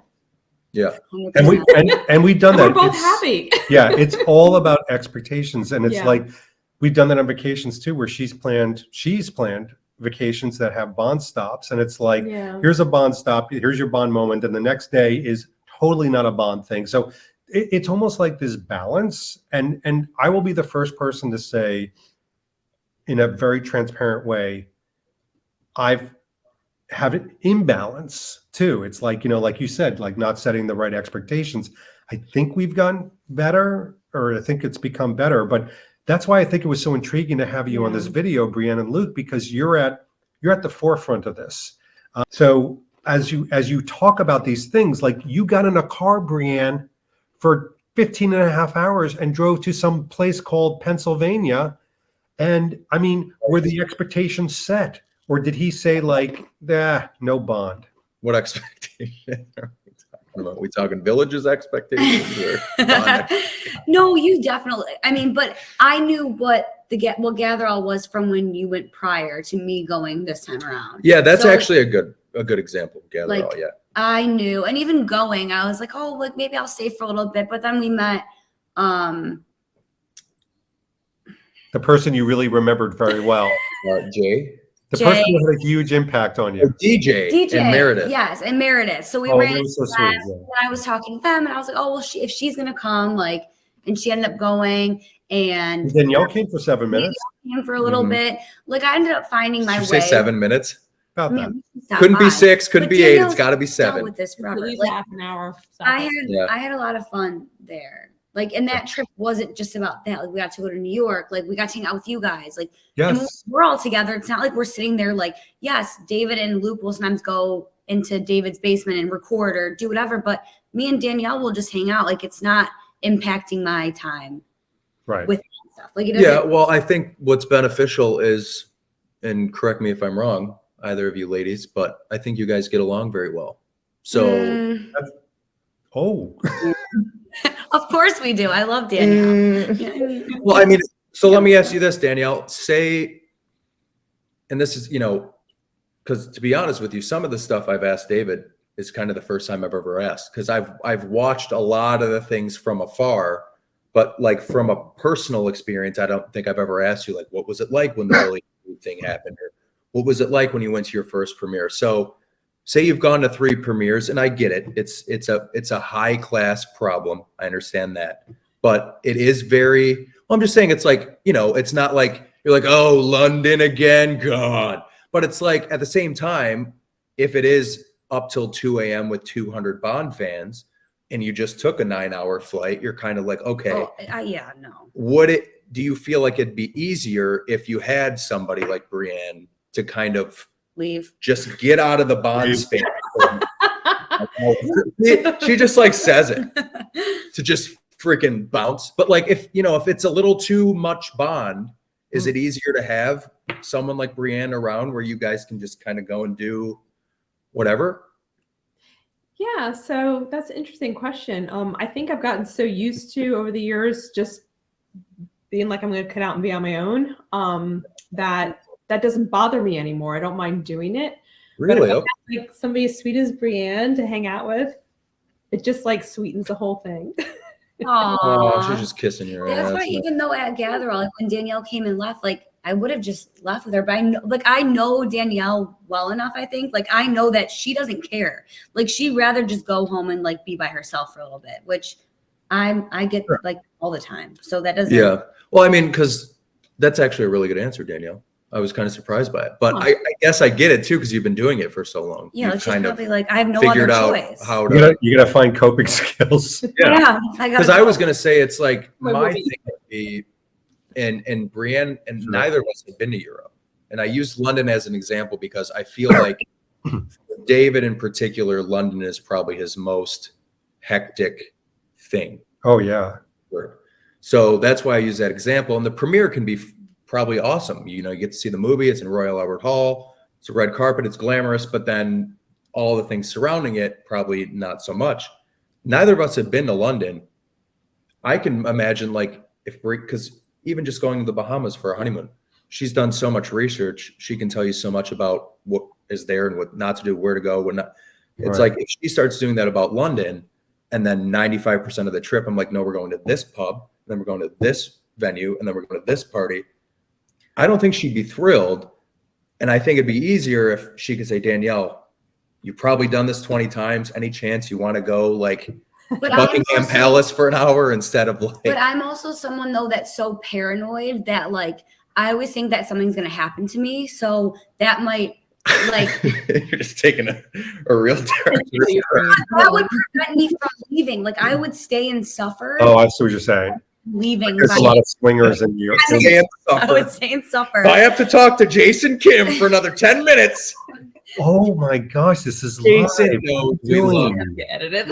Yeah. 100%. And we've done And that. we're both It's- happy. Yeah, it's all about expectations. And it's Yeah. like we've done that on vacations too, where she's planned vacations that have Bond stops. And it's like, Yeah. here's a Bond stop, here's your Bond moment, and the next day is totally not a Bond thing. So it's almost like this balance. And I will be the first person to say, in a very transparent way, I've had an imbalance too. It's like, you know, like you said, like not setting the right expectations. I think we've gotten better, or I think it's become better, but that's why I think it was so intriguing to have you on this Yeah. video, Brianne and Luke, because you're at the forefront of this. So as you talk about these things, like you got in a car, Brianne, for 15 and a half hours and drove to some place called Pennsylvania. And I mean, were the expectations set? Or did he say like, no Bond? What expectation are we talking about? We talking villages expectations or Bond? No, you definitely. I mean, but I knew what Gatherall was from when you went prior to me going this time around. Yeah, that's So, actually a good example. Gather like, all, yeah. I knew, and even going, I was like, oh, like maybe I'll stay for a little bit. But then we met. The person you really remembered very well. Jay? The Jay. person who had a huge impact on you. DJ and Meredith. Yes, and Meredith. So we Oh, ran that into was so that, sweet. Yeah. and I was talking to them, and I was like, oh, well, if she's gonna come, like, and she ended up going, and Danielle came for 7 minutes. came for a little Mhm. bit. Like, I ended up finding my Did you way. say 7 minutes? About I that. mean, we stopped Couldn't be by. 6, couldn't But be 8. It's Danielle's got to be dealt 7. with this At forever. least Like, half an hour. Yeah. I had a lot of fun there. Like, and that trip wasn't just about that. Like, we got to go to New York. Like, we got to hang out with you guys. Like, and when Yes. we're all together. It's not like we're sitting there. Like, yes, David and Luke will sometimes go into David's basement and record or do whatever. But me and Danielle will just hang out. Like, it's not impacting my time Right. with stuff. Like, it doesn't. Yeah, well, I think what's beneficial is, and correct me if I'm wrong, either of you ladies, but I think you guys get along very well. So, Oh, Of course we do. I love Danielle. well, I mean, so let me ask you this, Danielle. Say, and this is, because to be honest with you, some of the stuff I've asked David is kind of the first time I've ever asked, because I've watched a lot of the things from afar, but like from a personal experience, I don't think I've ever asked you, like, what was it like when the really thing happened, or what was it like when you went to your first premiere? So say you've gone to 3 premieres, and I get it. It's a high class problem. I understand that, but it is very, well, I'm just saying, it's like, it's not like you're like, oh, London again, God. But it's like, at the same time, if it is up till 2 a.m. with 200 Bond fans, and you just took a 9-hour flight, you're kind of like, okay, Yeah, no. do you feel like it'd be easier if you had somebody like Brianne to kind of Leave. just get out of the Bond space? She just like says it to just freaking bounce. But like, if it's a little too much Bond, is it easier to have someone like Brianne around where you guys can just kind of go and do whatever? Yeah, so that's an interesting question. I think I've gotten so used to over the years just being like, I'm going to cut out and be on my own, that doesn't bother me anymore. I don't mind doing it. Really? But if I have, like, somebody as sweet as Brianne to hang out with, it just like sweetens the whole thing. Oh, she's just kissing your ass. That's why, even though at Gatherall, like when Danielle came and left, like I would have just left with her. But I know Danielle well enough. I think, like, I know that she doesn't care. Like, she'd rather just go home and like be by herself for a little bit, which I get like all the time. So that doesn't. Yeah. Well, I mean, because that's actually a really good answer, Danielle. I was kind of surprised by it, but I guess I get it too, because you've been doing it for so long. Yeah, You've she's probably like, I have no other figured out choice. how to. you gotta find coping skills. Yeah, Because I was gonna say, it's like my thing would be, and Brianne and neither of us have been to Europe, and I use London as an example because I feel like David in particular, London is probably his most hectic thing. Oh yeah. So that's why I use that example, and the premiere can be probably awesome. You get to see the movie. It's in Royal Albert Hall. It's a red carpet. It's glamorous, but then all the things surrounding it, probably not so much. Neither of us have been to London. I can imagine, like, because even just going to the Bahamas for a honeymoon, she's done so much research. She can tell you so much about what is there and what not to do, where to go, what not. It's like, if she starts doing that about London, and then 95% of the trip, I'm like, no, we're going to this pub, then we're going to this venue, and then we're going to this party. I don't think she'd be thrilled. And I think it'd be easier if she could say, Danielle, you've probably done this 20 times. Any chance you want to go like Buckingham Palace for an hour instead of like. But I'm also someone, though, that's so paranoid that, like, I always think that something's going to happen to me. So that might, like. You're just taking a real direction. That would prevent me from leaving. Like, I would stay and suffer. Oh, I see what you're saying. Leaving. There's a lot of swingers in Europe. I would stay and suffer. If I have to talk to Jason Kim for another 10 minutes. Oh my gosh, this is Jason live. knows we love Get edited.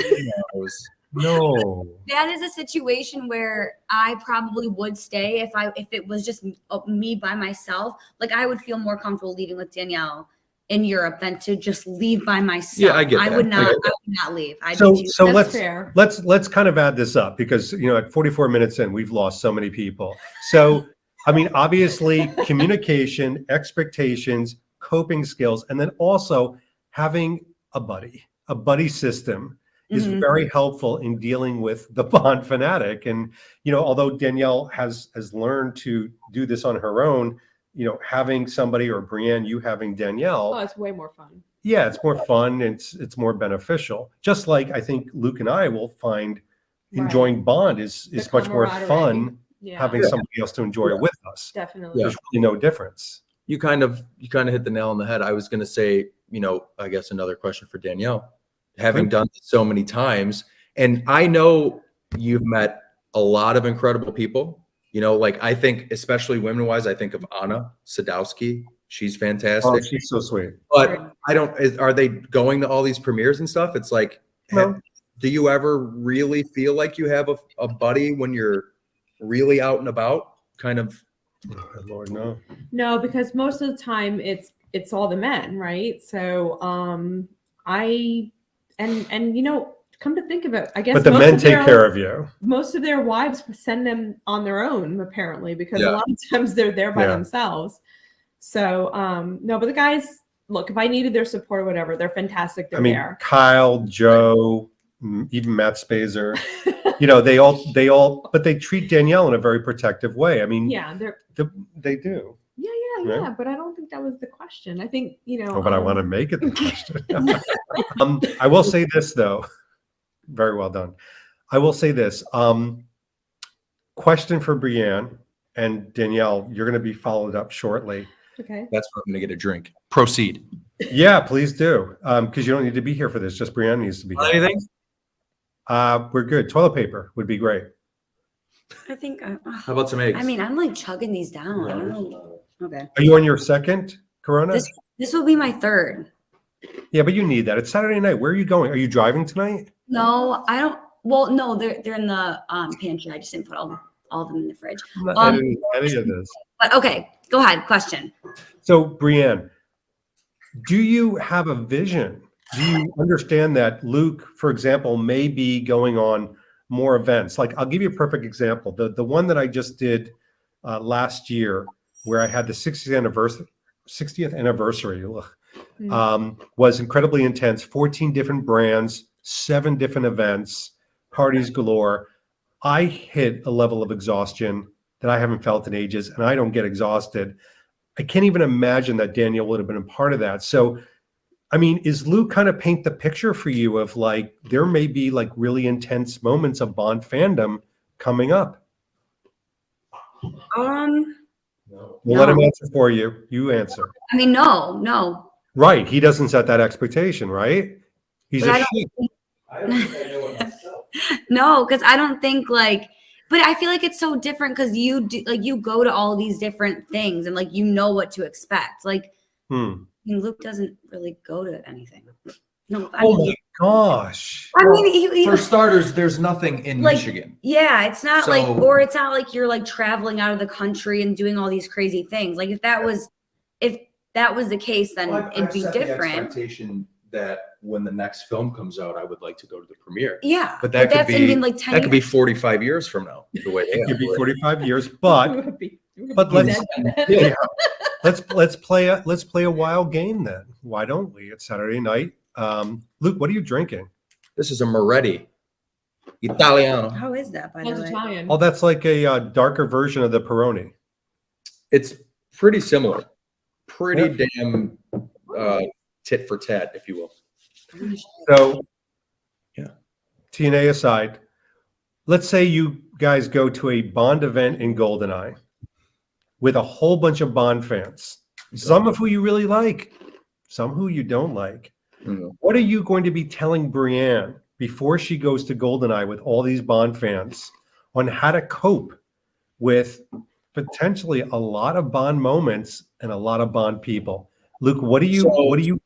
No. That is a situation where I probably would stay if it was just me by myself. Like, I would feel more comfortable leaving with Danielle in Europe than to just leave by myself. Yeah, I get that. I would not leave. So That's fair. let's kind of add this up, because at 44 minutes in, we've lost so many people. So I mean, obviously, communication, expectations, coping skills, and then also having a buddy system is very helpful in dealing with the Bond Fanatic. And although Danielle has learned to do this on her own, having somebody, or Brianne, you having Danielle, Oh, it's way more fun. yeah, it's more fun. It's more beneficial. Just like I think Luke and I will find enjoying Bond is much more fun having somebody else to enjoy it with us. Definitely. There's really no difference. You kind of hit the nail on the head. I was going to say, I guess another question for Danielle, having done this so many times, and I know you've met a lot of incredible people. Like, I think, especially women wise, I think of Anna Sadowski. She's Oh, fantastic. she's so sweet. But I don't, are they going to all these premieres and stuff? It's like, No. do you ever really feel like you have a buddy when you're really out and about? Kind of. Oh, Lord, no. No, because most of the time it's all the men, right? So I and you know, come to think of it, I guess But the men take care of you. most of their wives send them on their own, apparently, because Yeah. a lot of times they're there by Yeah. themselves. So no, but the guys, look, if I needed their support or whatever, they're fantastic. They're I mean, there. Kyle, Joe, even Matt Spazer, you know, they all, but they treat Danielle in a very protective way. I mean, Yeah, they're they do. yeah, Right. but I don't think that was the question. I think, you know, Oh, but I want to make it the question. I will say this though. Very well done. I will say this. Question for Brianne and Danielle. You're going to be followed up shortly. okay. That's where I'm going to get a drink. Proceed. Yeah, please do. Because you don't need to be here for this. Just Brianne needs to be here. Anything? We're good. Toilet paper would be great. I think. How about some eggs? I mean, I'm like chugging these down. I don't know. Okay. Are you on your second Corona? This will be my third. Yeah, but you need that. It's Saturday night. Where are you going? Are you driving tonight? No, I don't. Well, no, they're in the pantry. I just didn't put all of them in the fridge. I'm not editing any of this. But okay, go ahead. Question. So, Brianne, do you have a vision? Do you understand that Luke, for example, may be going on more events? Like, I'll give you a perfect example. The one that I just did last year, where I had the 60th anniversary, was incredibly intense. 14 different brands, 7 different events, parties galore. I hit a level of exhaustion that I haven't felt in ages, and I don't get exhausted. I can't even imagine that Danielle would have been a part of that. So, I mean, is Luke kind of paint the picture for you of like, there may be like really intense moments of Bond fandom coming up? We'll let him answer for you. You answer. I mean, no. Right. He doesn't set that expectation, right? He's But I a don't sheep. I don't think I know it myself. No, because I don't think like. But I feel like it's so different because you do like you go to all these different things and like you know what to expect. Like I mean, Luke doesn't really go to anything. No, I Oh mean, my gosh. I mean, he For starters, there's nothing in Like, Michigan. yeah, it's not like, So- or it's not like you're like traveling out of the country and doing all these crazy things. Like if that was the case, then it'd be different. Expectation that when the next film comes out, I would like to go to the premiere. Yeah, But that could that's be in like 10 that could be years. 45 years from now. The way they It could be operate. 45 years, but let's yeah, let's play a wild game then. Why don't we? It's Saturday night. Luke, what are you drinking? This is a Moretti Italiano. How is that, by the That's way? Italian. Oh, that's like a darker version of the Peroni. It's pretty similar. Pretty damn tit for tat, if you will. So, Yeah. TNA aside, let's say you guys go to a Bond event in GoldenEye with a whole bunch of Bond fans, some of who you really like, some who you don't like. Mhm. What are you going to be telling Brianne before she goes to GoldenEye with all these Bond fans on how to cope with potentially a lot of Bond moments and a lot of Bond people? Luke, what are you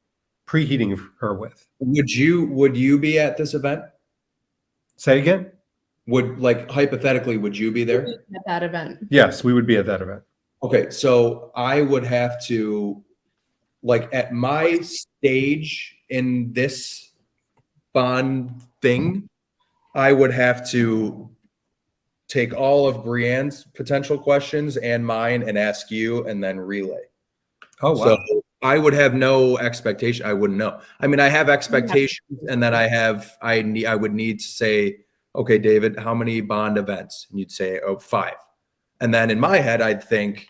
preheating her with? Would you be at this event? Say again? Would, like, hypothetically, would you be there? At that event. Yes, we would be at that event. Okay, so I would have to, like, at my stage in this Bond thing, I would have to take all of Brianne's potential questions and mine and ask you and then relay. Oh, wow. So I would have no expectation. I wouldn't know. I mean, I have expectations, and then I would need to say, okay, David, how many Bond events? And you'd say, oh, 5. And then in my head, I'd think,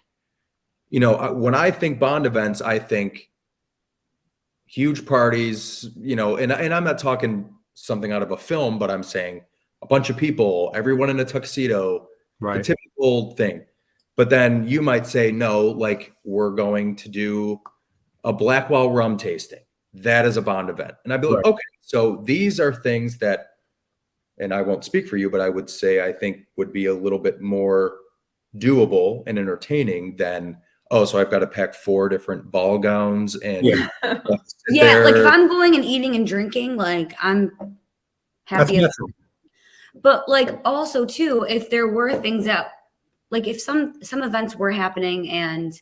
you know, when I think Bond events, I think huge parties, you know, and I'm not talking something out of a film, but I'm saying a bunch of people, everyone in a tuxedo, the Right. typical thing. But then you might say, no, like, we're going to do a Blackwell rum tasting. That is a Bond event. And I'd be like, Right. okay, so these are things that, and I won't speak for you, but I would say I think would be a little bit more doable and entertaining than oh, so I've got to pack 4 different ball gowns and Yeah. Yeah, like if I'm going and eating and drinking, like I'm That's happy. natural. But like also too, if there were things that, like if some events were happening and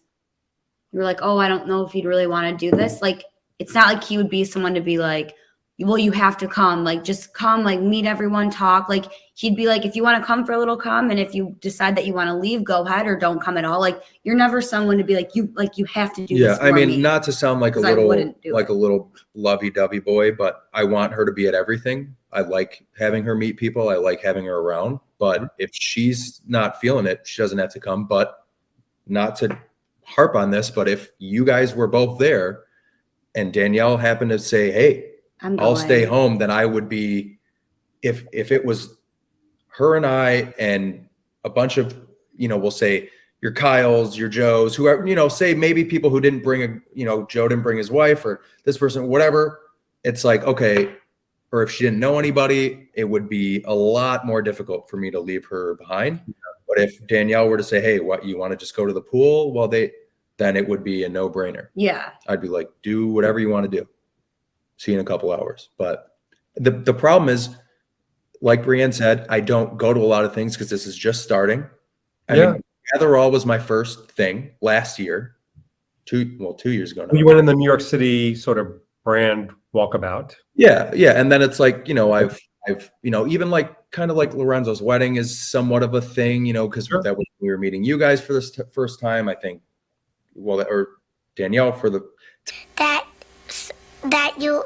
you were like, oh, I don't know if you'd really want to do this. Like, it's not like he would be someone to be like, well, you have to come, like, just come, like meet everyone, talk. Like he'd be like, if you want to come for a little, come. And if you decide that you want to leave, go ahead, or don't come at all. Like you're never someone to be like, you have to do this. Yeah, I for mean, me. not to sound like a 'Cause I little wouldn't do it. a little lovey-dovey boy, but I want her to be at everything. I like having her meet people. I like having her around. But if she's not feeling it, she doesn't have to come. But not to harp on this, but if you guys were both there and Danielle happened to say, hey, I'll stay home, then I would be, if it was her and I and a bunch of, we'll say your Kyles, your Joes, whoever, say maybe people who didn't bring Joe didn't bring his wife, or this person, whatever. It's like, okay. Or if she didn't know anybody, it would be a lot more difficult for me to leave her behind. But if Danielle were to say, hey, what, you want to just go to the pool? Well, then it would be a no-brainer. Yeah. I'd be like, do whatever you want to do. See you in a couple hours. But the problem is, like Brianne said, I don't go to a lot of things because this is just starting. I mean, Gather All was my first thing last year, 2 years ago now. You went in the New York City sort of brand walkabout. Yeah. And then it's like, I've even like kind of like Lorenzo's wedding is somewhat of a thing, because that was, we were meeting you guys for this first time, I think. Well, or Danielle for the that you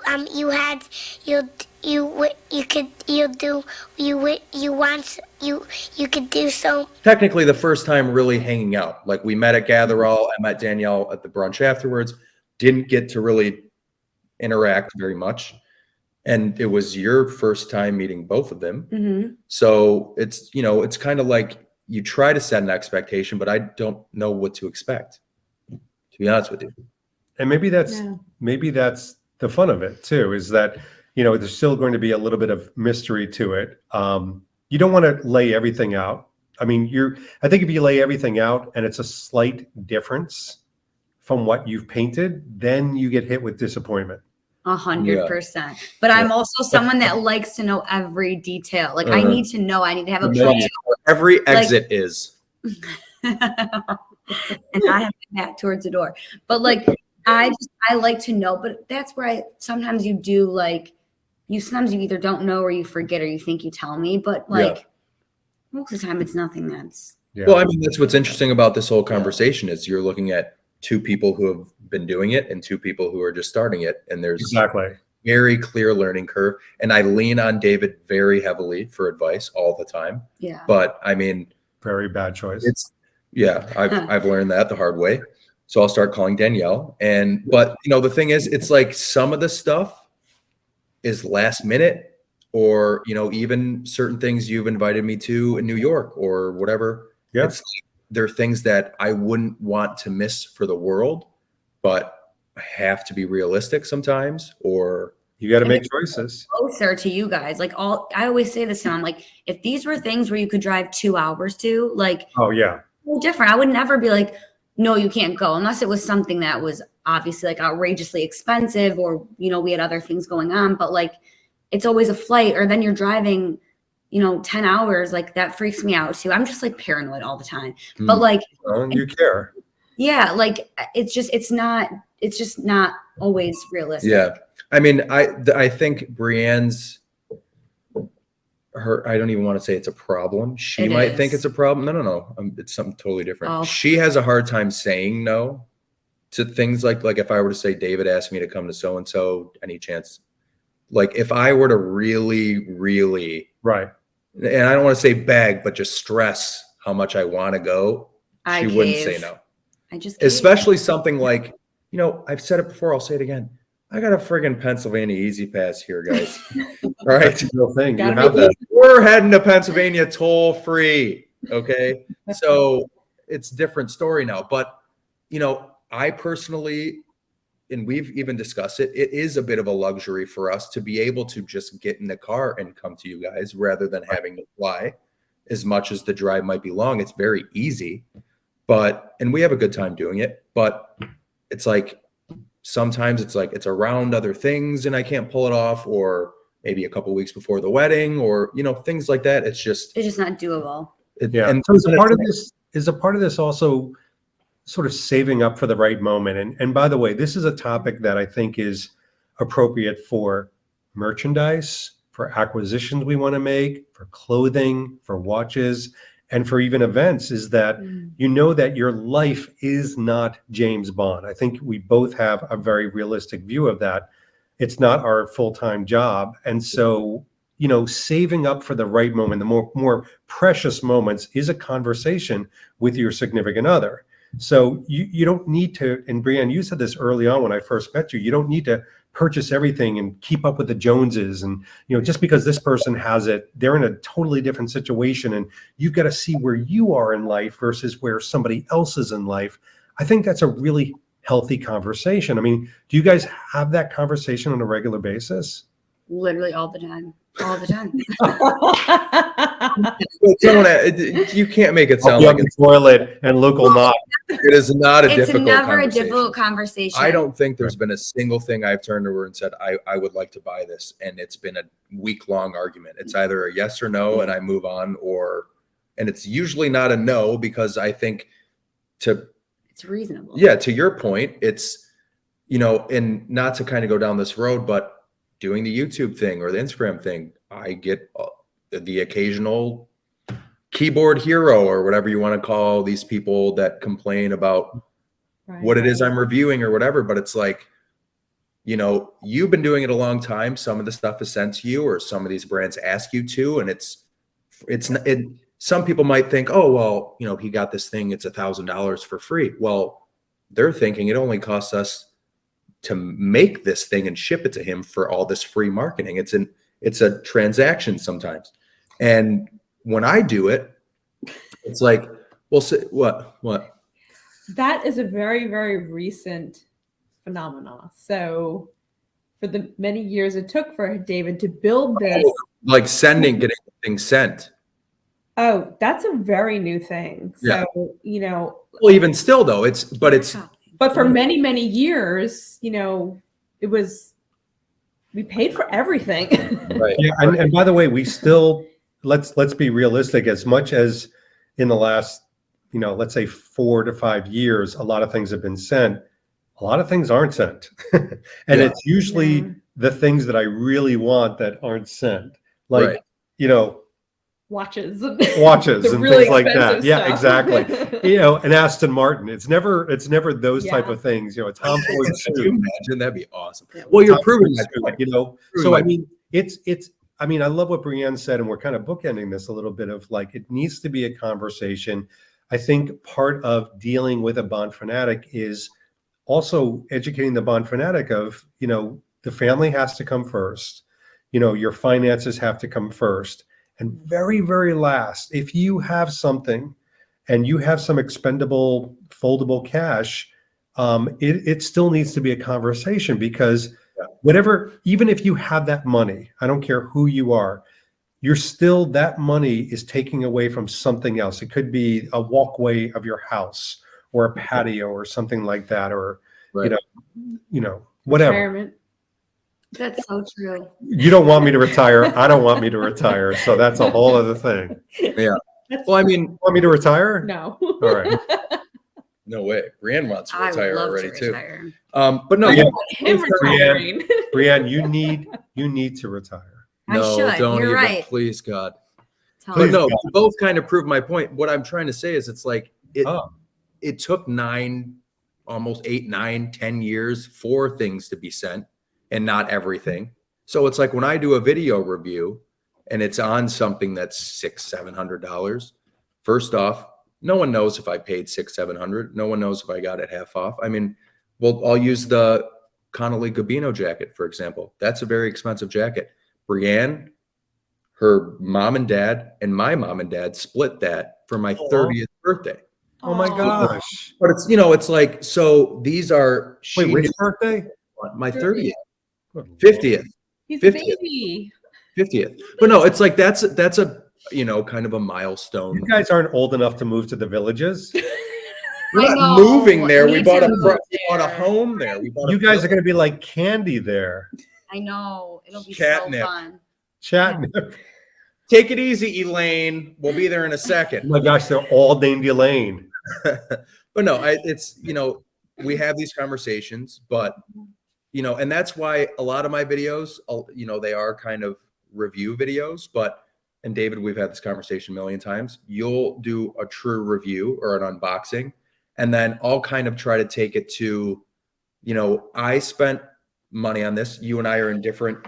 could do so. Technically the first time really hanging out. Like we met at Gather All. I met Danielle at the brunch afterwards. Didn't get to really interact very much. And it was your first time meeting both of them. Mm-hmm. So it's, it's kind of like you try to set an expectation, but I don't know what to expect, to be honest with you. And maybe that's the fun of it too, is that, there's still going to be a little bit of mystery to it. You don't want to lay everything out. I mean, I think if you lay everything out and it's a slight difference from what you've painted, then you get hit with disappointment. 100%. But I'm also someone that likes to know every detail. Like I need to know, I need to have a plan. Every exit is. And I have to back towards the door. But like, I like to know, but that's where sometimes you do like, sometimes you either don't know or you forget or you think you tell me, but like most of the time it's nothing that's. Yeah. Well, I mean, that's what's interesting about this whole conversation is you're looking at 2 people who have been doing it and 2 people who are just starting it. And there's exactly very clear learning curve. And I lean on David very heavily for advice all the time. Yeah. But I mean, very bad choice. I've learned that the hard way. So I'll start calling Danielle. But the thing is, it's like some of the stuff is last minute, or, even certain things you've invited me to in New York or whatever. Yeah. It's like, there are things that I wouldn't want to miss for the world, but I have to be realistic sometimes, or you got to make choices closer to you guys. Like I always say this to them, like if these were things where you could drive 2 hours to, like, oh yeah, different. I would never be like, no, you can't go, unless it was something that was obviously like outrageously expensive, or, we had other things going on, but like, it's always a flight, or then you're driving, 10 hours, like that freaks me out too. I'm just like paranoid all the time, but like, you care. Yeah. Like it's just not always realistic. Yeah. I mean, I think Brianne's, I don't even want to say it's a problem. She might think it's a problem. No. It's something totally different. Oh. She has a hard time saying no to things like if I were to say, David asked me to come to so-and-so, any chance? Like if I were to really, really, right. And I don't want to say beg, but just stress how much I want to go, she wouldn't say no. Especially something like, I've said it before, I'll say it again. I got a friggin' Pennsylvania Easy Pass here, guys. All right. That's a real thing. You have that. We're heading to Pennsylvania toll free. Okay. So it's a different story now. But, I personally, and we've even discussed it, it is a bit of a luxury for us to be able to just get in the car and come to you guys rather than having to fly. As much as the drive might be long, it's very easy. and we have a good time doing it, but it's like, sometimes it's like, it's around other things and I can't pull it off, or maybe a couple weeks before the wedding, or, things like that. It's just not doable. Yeah. And so is a part of this also sort of saving up for the right moment? And by the way, this is a topic that I think is appropriate for merchandise, for acquisitions we want to make, for clothing, for watches, and for even events, is that that your life is not James Bond. I think we both have a very realistic view of that. It's not our full-time job. And so, saving up for the right moment, the more precious moments, is a conversation with your significant other. So you don't need to, and Brianne, you said this early on when I first met you, you don't need to purchase everything and keep up with the Joneses. And, just because this person has it, they're in a totally different situation. And you've got to see where you are in life versus where somebody else is in life. I think that's a really healthy conversation. I mean, do you guys have that conversation on a regular basis? Literally all the time. You can't make it sound like it's toilet and Luke will not. It is not a It's difficult never a conversation. difficult conversation. I don't think there's been a single thing I've turned to her and said, I would like to buy this. And it's been a week-long argument. It's either a yes or no, and I move on, and it's usually not a no, because I think it's reasonable. Yeah, to your point, it's, and not to kind of go down this road, but doing the YouTube thing or the Instagram thing, I get the occasional keyboard hero or whatever you want to call these people that complain about what it is I'm reviewing or whatever. But it's like, you've been doing it a long time. Some of the stuff is sent to you, or some of these brands ask you to, and some people might think, oh, well, he got this thing, it's $1,000 for free. Well, they're thinking it only costs us to make this thing and ship it to him for all this free marketing. It's a transaction sometimes. And when I do it, it's like, well, what? That is a very, very recent phenomenon. So for the many years it took for David to build this. Like getting things sent. Oh, that's a very new thing. So, Well, even still though, but for many, many years, we paid for everything. Right. Yeah. And by the way, we still, let's be realistic, as much as in the last, let's say 4 to 5 years, a lot of things have been sent. A lot of things aren't sent. And it's usually the things that I really want that aren't sent. Like, watches and really things like that. stuff. Yeah, exactly. An Aston Martin. It's never those type of things. A Tom Ford Could suit. you imagine? That'd be awesome. Well, you're proving that point. So I mean, I love what Brianne said, and we're kind of bookending this a little bit of like, it needs to be a conversation. I think part of dealing with a Bond fanatic is also educating the Bond fanatic of, the family has to come first. Your finances have to come first. And very, very last, if you have something and you have some expendable, foldable cash, it still needs to be a conversation, because even if you have that money, I don't care who you are, that money is taking away from something else. It could be a walkway of your house or a patio or something like that, or, whatever. Retirement. That's so true. You don't want me to retire. I don't want me to retire. So that's a whole other thing. Yeah. Well, I mean, want me to retire? No. All right. No way. Brianne wants to retire already too. Retire. But no, Him retiring. Brianne, you need to retire. no, I should. don't You're even. right. Please, God. Tell But me. no, you both kind of proved my point. What I'm trying to say is, it's like Oh. it took 9, almost 8, 9, 10 years for things to be sent, and not everything. So it's like when I do a video review and it's on something that's $600-$700. First off, no one knows if I paid $600-$700. No one knows if I got it half off. I mean, well, I'll use the Connolly Gabino jacket, for example. That's a very expensive jacket. Brianne, her mom and dad, and my mom and dad split that for my 30th birthday. Oh my gosh. But it's, it's like, so these are, Wait, which birthday? my 30th, Good 50th, He's a 50th. baby. 50th. But no, it's like, that's a, kind of a milestone. You guys aren't old enough to move to the villages. We're I not know. moving there. We Need bought to a move we bought a there. home there. We bought You guys are going to be like Candy there. I know. It'll be Catnip. so fun. Chatting. Take it easy, Elaine. We'll be there in a Oh second. my gosh, they're all named Elaine. But no, it's, we have these conversations, but, and that's why a lot of my videos, they are kind of review videos, and David, we've had this conversation a million times. You'll do a true review or an unboxing, and then I'll kind of try to take it to, I spent money on this. You and I are in different,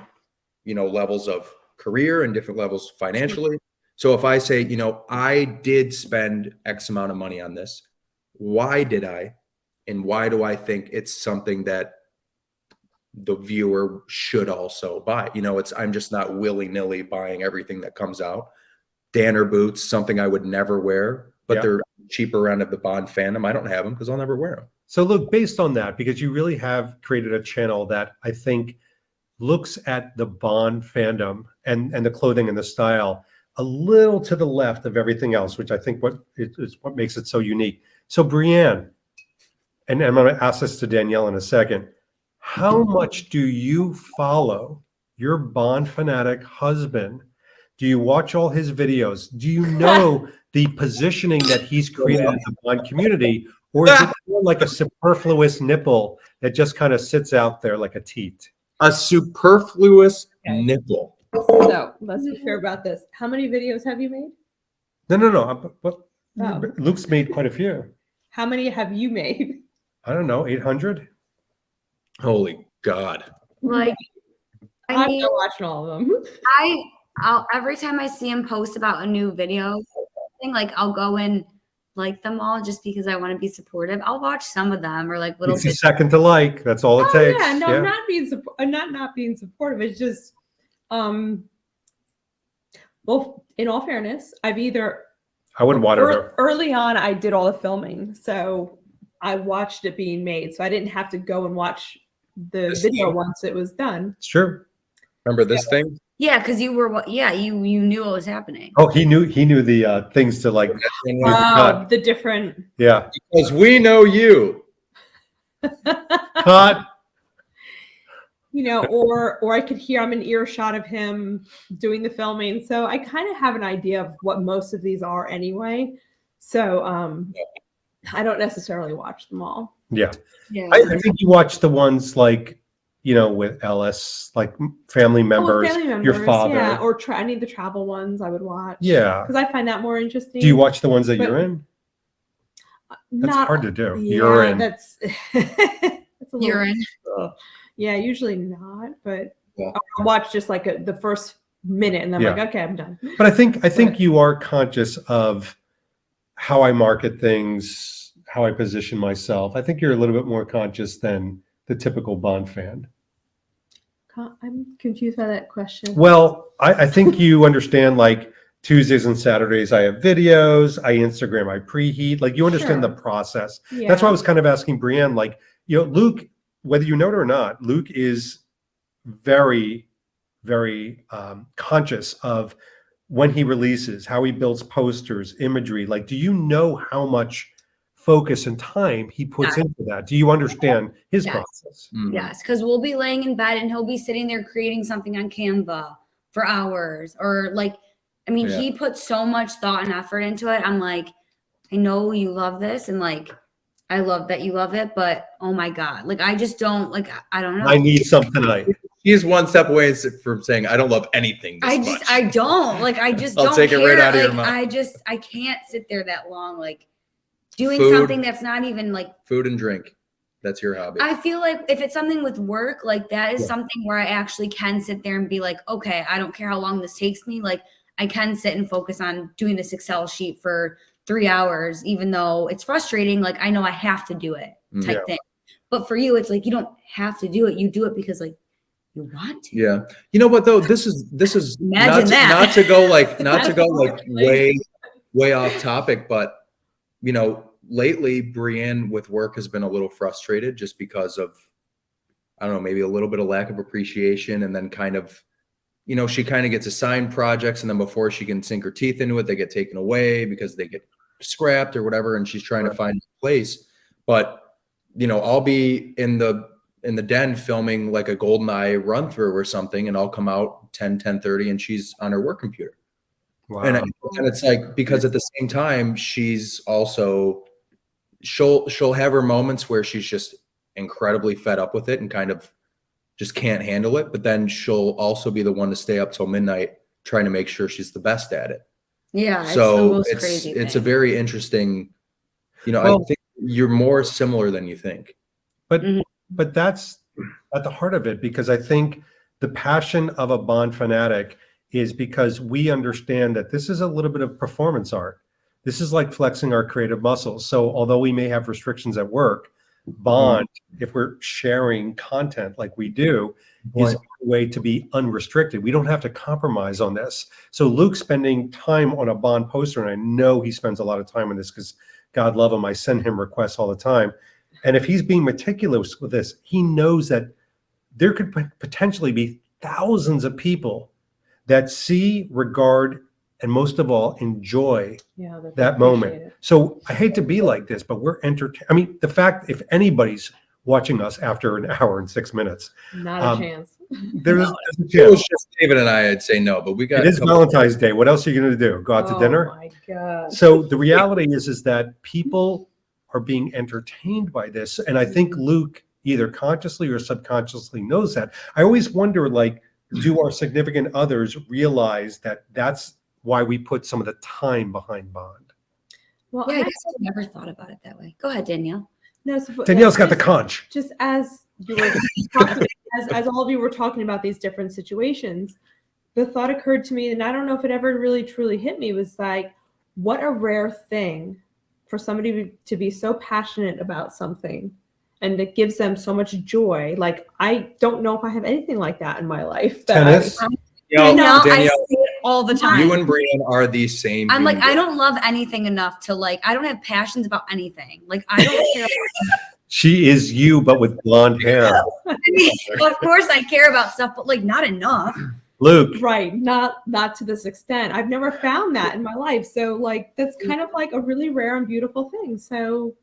levels of career and different levels financially. So if I say, I did spend X amount of money on this, why did I? And why do I think it's something that the viewer should also buy? I'm just not willy-nilly buying everything that comes out. Danner boots, something I would never wear, but they're cheaper end of the Bond fandom. I don't have them because I'll never wear them. So look, based on that, because you really have created a channel that I think looks at the Bond fandom and the clothing and the style a little to the left of everything else, which I think is what makes it so unique. So Brianne, and I'm going to ask this to Danielle in a second, how much do you follow your Bond fanatic husband? Do you watch all his videos? Do you know the positioning that he's created in the Bond community? Or is it more like a superfluous nipple that just kind of sits out there like a teat? A superfluous nipple. So let's be fair about this. How many videos have you made? No. Oh. Luke's made quite a few. How many have you made? I don't know, 800? Holy God. Like, I I'm mean, not watching all of them. I'll every time I see him post about a new video, like I'll go and like them all just because I want to be supportive. I'll watch some of them or like little It's a bits. second to like. That's all it takes. Yeah, no, I'm not being supportive. It's just, well, in all fairness, I wouldn't water her. early on, I did all the filming, so I watched it being made, so I didn't have to go and watch the video once it was done. It's true. Remember this thing? Yeah, because you were you knew what was happening. Oh, he knew the things to like. The different. Yeah. Because we know you. Cut. Or I could hear, I'm in earshot of him doing the filming. So I kind of have an idea of what most of these are anyway. So I don't necessarily watch them all. Yeah. Yeah. I think you watch the ones like, with Ellis, like family members, your father. Yeah, or any of the travel ones I would watch. Yeah. Because I find that more interesting. Do you watch the ones that you're in? That's Not hard to do. Yeah, You're in. That's a little, Urine. Yeah, usually not, but Yeah. I'll watch just like the first minute and then I'm Yeah. like, okay, I'm done. But I think you are conscious of how I market things, how I position myself. I think you're a little bit more conscious than the typical Bond fan. I'm confused by that question. Well, I think you understand, like Tuesdays and Saturdays, I have videos, I Instagram, I preheat, like you understand the process. Yeah. That's why I was kind of asking Brianne, like, Luke, whether you know it or not, Luke is very, very conscious of when he releases, how he builds posters, imagery. Like, do you know how much focus and time he puts into that? Do you understand his process? Mm. Yes, because we'll be laying in bed and he'll be sitting there creating something on Canva for hours. Or like, I mean, he puts so much thought and effort into it. I'm like, I know you love this, and like, I love that you love it, but oh my God, like I just don't like. I don't know. I need some tonight. He's one step away from saying, I don't love anything this much. I don't like. I just I'll don't take it care. right out of your Like, mouth. I can't sit there that long, like doing Food. something that's not even like. Food and drink. That's your hobby. I feel like if it's something with work, like that is something where I actually can sit there and be like, okay, I don't care how long this takes me. Like I can sit and focus on doing this Excel sheet for 3 hours, even though it's frustrating. Like I know I have to do it type thing. But for you, it's like, you don't have to do it. You do it because like you want to. Yeah. You know what though? This is Imagine not to go like way off topic, but lately Brianne with work has been a little frustrated just because of, I don't know, maybe a little bit of lack of appreciation, and then kind of, she kind of gets assigned projects, and then before she can sink her teeth into it, they get taken away because they get scrapped or whatever, and she's trying to find a place. But I'll be in the den filming like a GoldenEye run through or something, and I'll come out 10:30, and she's on her work computer. Wow. And it's like, because at the same time, she's also she'll have her moments where she's just incredibly fed up with it and kind of just can't handle it. But then she'll also be the one to stay up till midnight trying to make sure she's the best at it. Yeah. So it's crazy it's thing. a very interesting, I think you're more similar than you think. But that's at the heart of it, because I think the passion of a Bond fanatic is because we understand that this is a little bit of performance art. This is like flexing our creative muscles. So although we may have restrictions at work, Bond, if we're sharing content like we do, is a way to be unrestricted. We don't have to compromise on this. So Luke spending time on a Bond poster, and I know he spends a lot of time on this because God love him, I send him requests all the time. And if he's being meticulous with this, he knows that there could potentially be thousands of people that see, regard, and most of all, enjoy that moment. So I hate to be like this, but we're entertained. I mean, the fact, if anybody's watching us after an hour and 6 minutes, Not a chance. there's a If it chance. was just David and I'd say no, but we got It is Valentine's Day. What else are you going to do? Go out to dinner? Oh my God. So the reality is that people are being entertained by this. And I think Luke either consciously or subconsciously knows that. I always wonder, like, do our significant others realize that that's why we put some of the time behind Bond? Well, Yeah, I guess I've never thought about it that way. Go ahead, Danielle. no, so, Danielle's got the conch. Just as you were talking, as all of you were talking about these different situations, the thought occurred to me, and I don't know if it ever really truly hit me, was like, what a rare thing for somebody to be so passionate about something, and it gives them so much joy. Like, I don't know if I have anything like that in my life. Tennis. Danielle, I Danielle, see it all the time. you and Brian are the same. I'm like, human I being. don't love anything enough to like, I don't have passions about anything. Like, I don't care. She is you, but with blonde hair. I mean, of course I care about stuff, but like not enough. Luke, Right. Not to this extent. I've never found that in my life. So like, that's kind of like a really rare and beautiful thing. So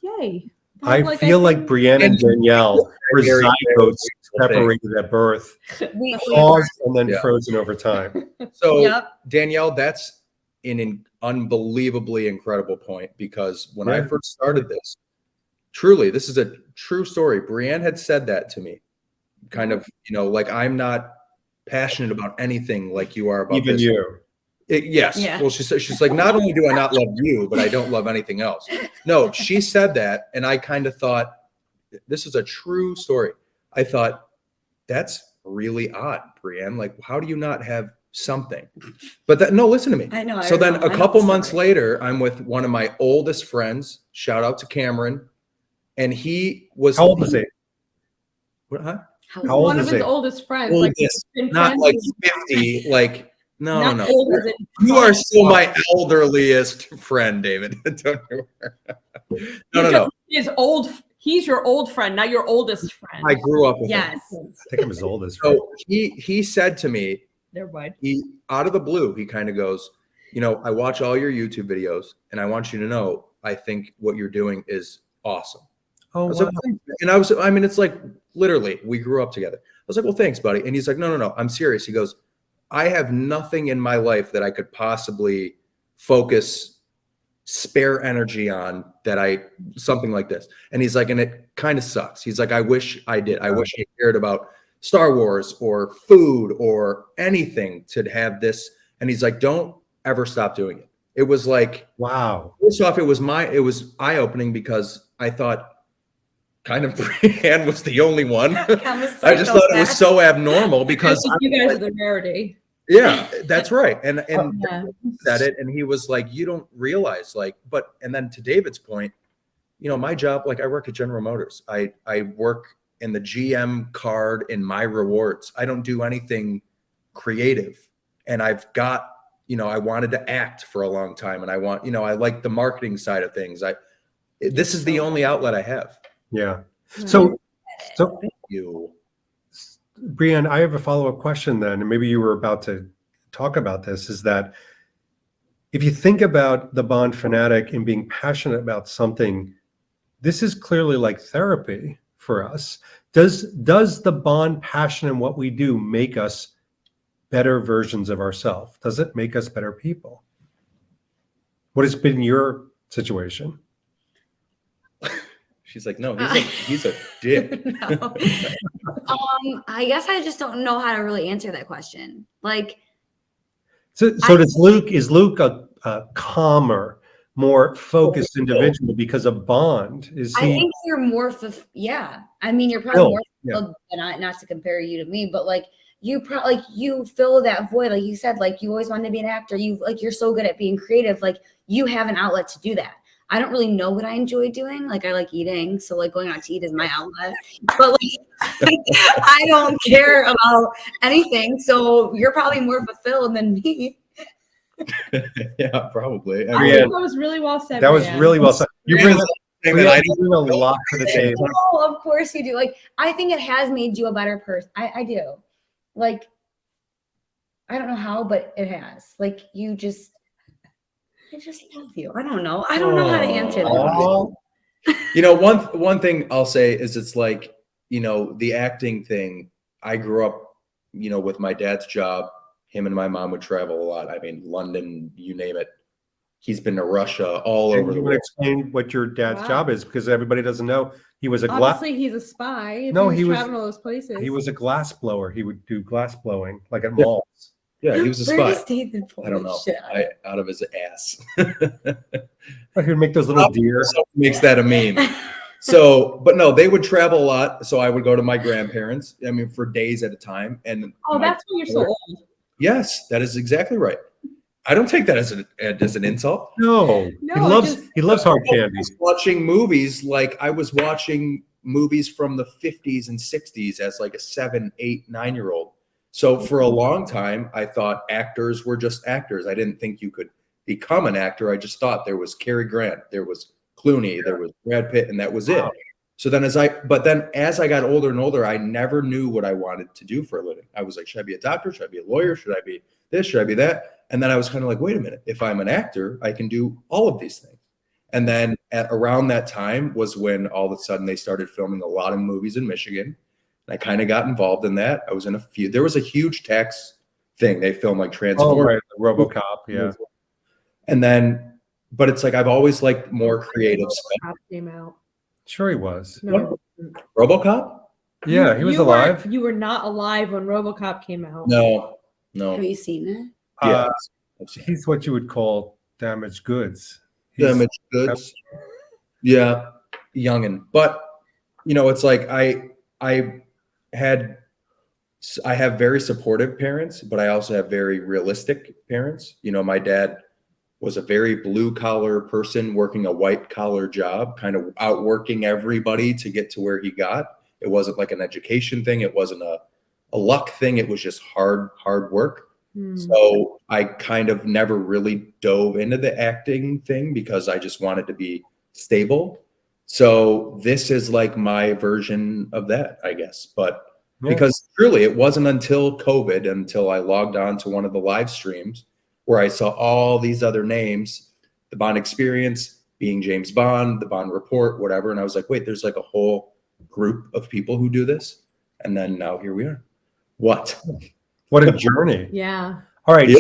yay. I Like, feel like think- Brianne and Danielle were Very, zygotes very separated at birth, We paused and then Yeah. frozen over time. So Yep. Danielle, that's an unbelievably incredible point, because when I Yeah. first started this, truly, this is a true story. Brianne had said that to me, kind of, like, I'm not passionate about anything like you are about Even this. you. Yes. Yeah. Well, she's like, not only do I not love you, but I don't love anything else. No, she said that, and I kind of thought, this is a true story. I thought, that's really odd, Brianne. Like, how do you not have something? But no, listen to me. I know. So then I a know couple the months story. later, I'm with one of my oldest friends. Shout out to Cameron. And he was How old is he? What, huh? How old one is of his he? oldest friends. Like, Oldest, been not friends like with- 50. Like, no. not old as in You are still my five. elderliest friend, David. Don't you worry. No. He's old. He's your old friend, not your oldest friend. I grew up with him. Yes. I think I'm as old as her. So he said to me, Never mind. he out of the blue, he kind of goes, I watch all your YouTube videos, and I want you to know, I think what you're doing is awesome. I Oh, was wow. like, "Thanks." And it's like, literally, we grew up together. I was like, well, thanks, buddy. And he's like, no, I'm serious. He goes, I have nothing in my life that I could possibly focus spare energy on something like this. And he's like, and it kind of sucks. He's like, I wish I did. I wish I cared about Star Wars or food or anything to have this. And he's like, don't ever stop doing it. It was like, Wow. first off, it was eye-opening, because I thought kind of Brianne was the only one. I just thought it was so abnormal, because You guys are the rarity. yeah, that's right. And Yeah. said it, and he was like, you don't realize, like, and then to David's point, my job, like, I work at General Motors. I work in the GM card in my rewards. I don't do anything creative. And I've got, I wanted to act for a long time, and I want, I like the marketing side of things. This is the only outlet I have. Yeah. So You. Brianne, I have a follow-up question then, and maybe you were about to talk about this, is if you think about the Bond Fanatic and being passionate about something, this is clearly like therapy for us. Does the Bond passion in what we do make us better versions of ourselves? Does it make us better people? What has been your situation? She's like, no, he's a dick. No. I guess I just don't know how to really answer that question. Like, So is Luke a calmer, more focused individual because of Bond? Is I he? think you're more, yeah. I mean, you're probably more Yeah. fulfilled, and not to compare you to me, but like you probably you fill that void, like you said, like you always wanted to be an actor. You're so good at being creative, like you have an outlet to do that. I don't really know what I enjoy doing. Like I like eating, so like going out to eat is my outlet. But like I don't care about anything. So you're probably more fulfilled than me. Yeah, probably. I think that was really well said. That was Brianne. really well said. You bring I a lot to the table. Oh, of course you do. Like I think it has made you a better person. I do. Like I don't know how, but it has. Like I just love you. I don't know. I don't know how to answer that. You know, one thing I'll say is it's like, you know, the acting thing. I grew up, you know, with my dad's job. Him and my mom would travel a lot. I mean, London, you name it. He's been to Russia, all over the You would world. explain what your dad's Wow. job is, because everybody doesn't know. He was a Obviously, he's a spy. If No, he he was was- traveling all those places. He was a glass blower. He would do glass blowing, like at Yeah. malls. Yeah, he was a Where spy. does David pull I don't this know. shit out of? Out of his ass. He would make those little deer. Makes that a meme. So, but no, they would travel a lot. So I would go to my grandparents. I mean, for days at a time. And Oh, that's why you're so old. yes, that is exactly right. I don't take that as an insult. No, No, he loves hard candy. Watching movies, like I was watching movies from the 50s and 60s as like a 7, 8, 9-year-old. So for a long time, I thought actors were just actors. I didn't think you could become an actor. I just thought there was Cary Grant, there was Clooney, there was Brad Pitt, and that was it. So then as I got older and older, I never knew what I wanted to do for a living. I was like, should I be a doctor? Should I be a lawyer? Should I be this? Should I be that? And then I was kind of like, wait a minute, if I'm an actor, I can do all of these things. And then around that time was when all of a sudden they started filming a lot of movies in Michigan. And I kind of got involved in that. I was in a few. There was a huge tax thing. They filmed like Transformers. Oh, right. RoboCop, yeah. And then, but it's like I've always liked more creative stuff. RoboCop came out. Sure he was. No, RoboCop? Yeah, he was alive. You were not alive when RoboCop came out. No. Have you seen it? Yeah. He's what you would call damaged goods. He's- Damaged goods. Yeah, youngin. But you know, it's like I have very supportive parents, but I also have very realistic parents. You know, my dad was a very blue collar person working a white collar job, kind of outworking everybody to get to where he got. It wasn't like an education thing. It wasn't a luck thing. It was just hard work. So I kind of never really dove into the acting thing because I just wanted to be stable. So this is like my version of that, I guess. But because truly it wasn't until COVID, until I logged on to one of the live streams where I saw all these other names, the Bond Experience, being James Bond, the Bond Report, whatever. And I was like, wait, there's like a whole group of people who do this. And then now here we are. What a journey. Yeah. All right. Yeah.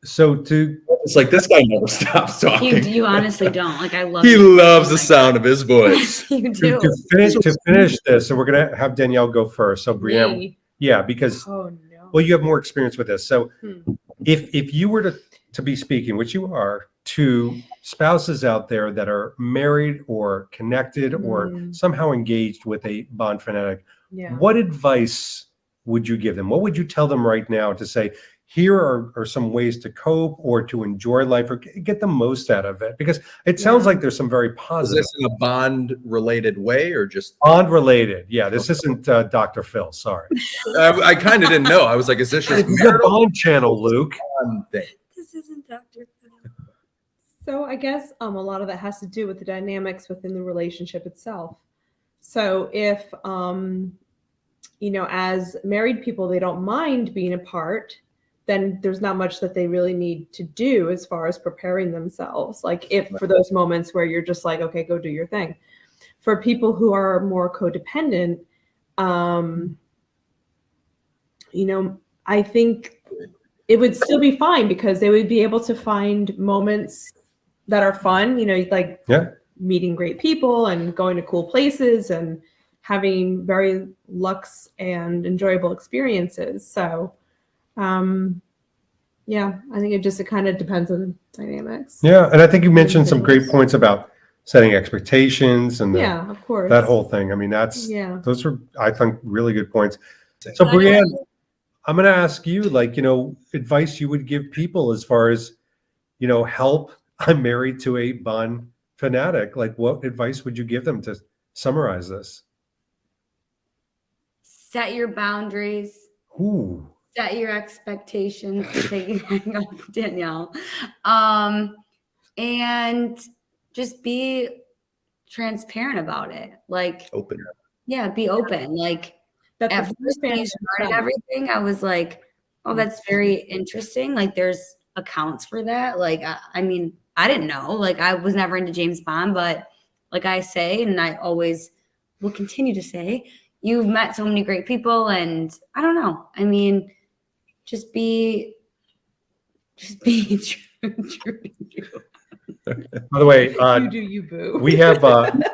So to It's like this guy never stops talking. You honestly don't. Like I love. He you. loves Oh the my sound God. of his voice. You do. to finish this, so we're gonna have Danielle go first. So Brianne, Me? yeah, because Oh no. well, you have more experience with this. So Hmm. if you were to be speaking, which you are, to spouses out there that are married or connected or somehow engaged with a Bond fanatic, Yeah. what advice would you give them? What would you tell them right now to say, here are some ways to cope or to enjoy life or get the most out of it? Because it sounds like there's some very Is positive. this in a Bond related way or just? Bond related. Yeah, this isn't Dr. Phil. Sorry. I kind of didn't know. I was like, is this just This is a Bond channel, Luke. Bond thing? This isn't Dr. Phil. So I guess a lot of that has to do with the dynamics within the relationship itself. So if as married people, they don't mind being apart, then there's not much that they really need to do as far as preparing themselves. Like if for those moments where you're just like, okay, go do your thing. For people who are more codependent, you know, I think it would still be fine because they would be able to find moments that are fun, you know, like meeting great people and going to cool places and having very luxe and enjoyable experiences. So, yeah, I think it kind of depends on the dynamics. Yeah, and I think you mentioned some great points about setting expectations and of course, that whole thing. I mean, those are, I think, really good points. So, Brianne, I'm going to ask you, like, you know, advice you would give people as far as, you know, help. I'm married to a Bond fanatic. Like, what advice would you give them to summarize this? Set your boundaries. Ooh. Set your expectations. Danielle. And just be transparent about it. Like Open. Yeah, be open. Like at first when you started everything, I was like, oh, that's very interesting. Like there's accounts for that. Like, I mean, I didn't know. Like I was never into James Bond, but like I say, and I always will continue to say, you've met so many great people, and I don't know. I mean, just be true to you. By the way, you do you, boo. We have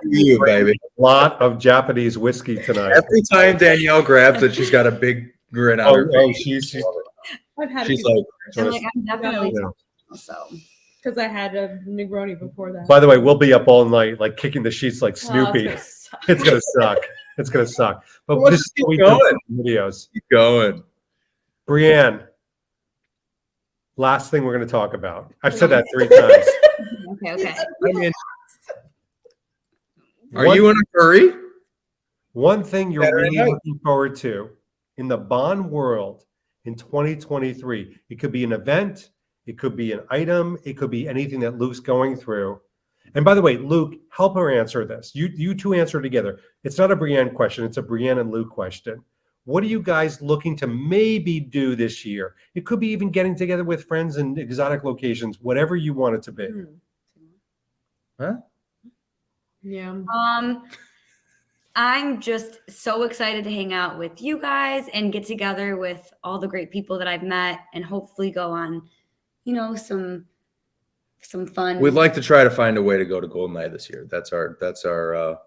You, baby. a lot of Japanese whiskey tonight. Every time Danielle grabs it, she's got a big grin on her face. She's I've had She's I'm definitely so. because I had a Negroni before that. By the way, we'll be up all night, like kicking the sheets like Snoopy. It's It's gonna suck. It's gonna suck. But Let's this is keep what we going. do videos. Keep going. Brianne, last thing we're gonna talk about. I've said that 3 times. Okay. I mean, are you in a hurry? One thing you're Saturday really night. looking forward to in the Bond world in 2023. It could be an event, it could be an item, it could be anything that Luke's going through. And by the way, Luke, help her answer this. You two answer together. It's not a Brianne question, it's a Brianne and Luke question. What are you guys looking to maybe do this year? It could be even getting together with friends in exotic locations, whatever you want it to be. Huh? Yeah. I'm just so excited to hang out with you guys and get together with all the great people that I've met and hopefully go on, you know, some fun. We'd like to try to find a way to go to Golden Eye this year. That's our That's a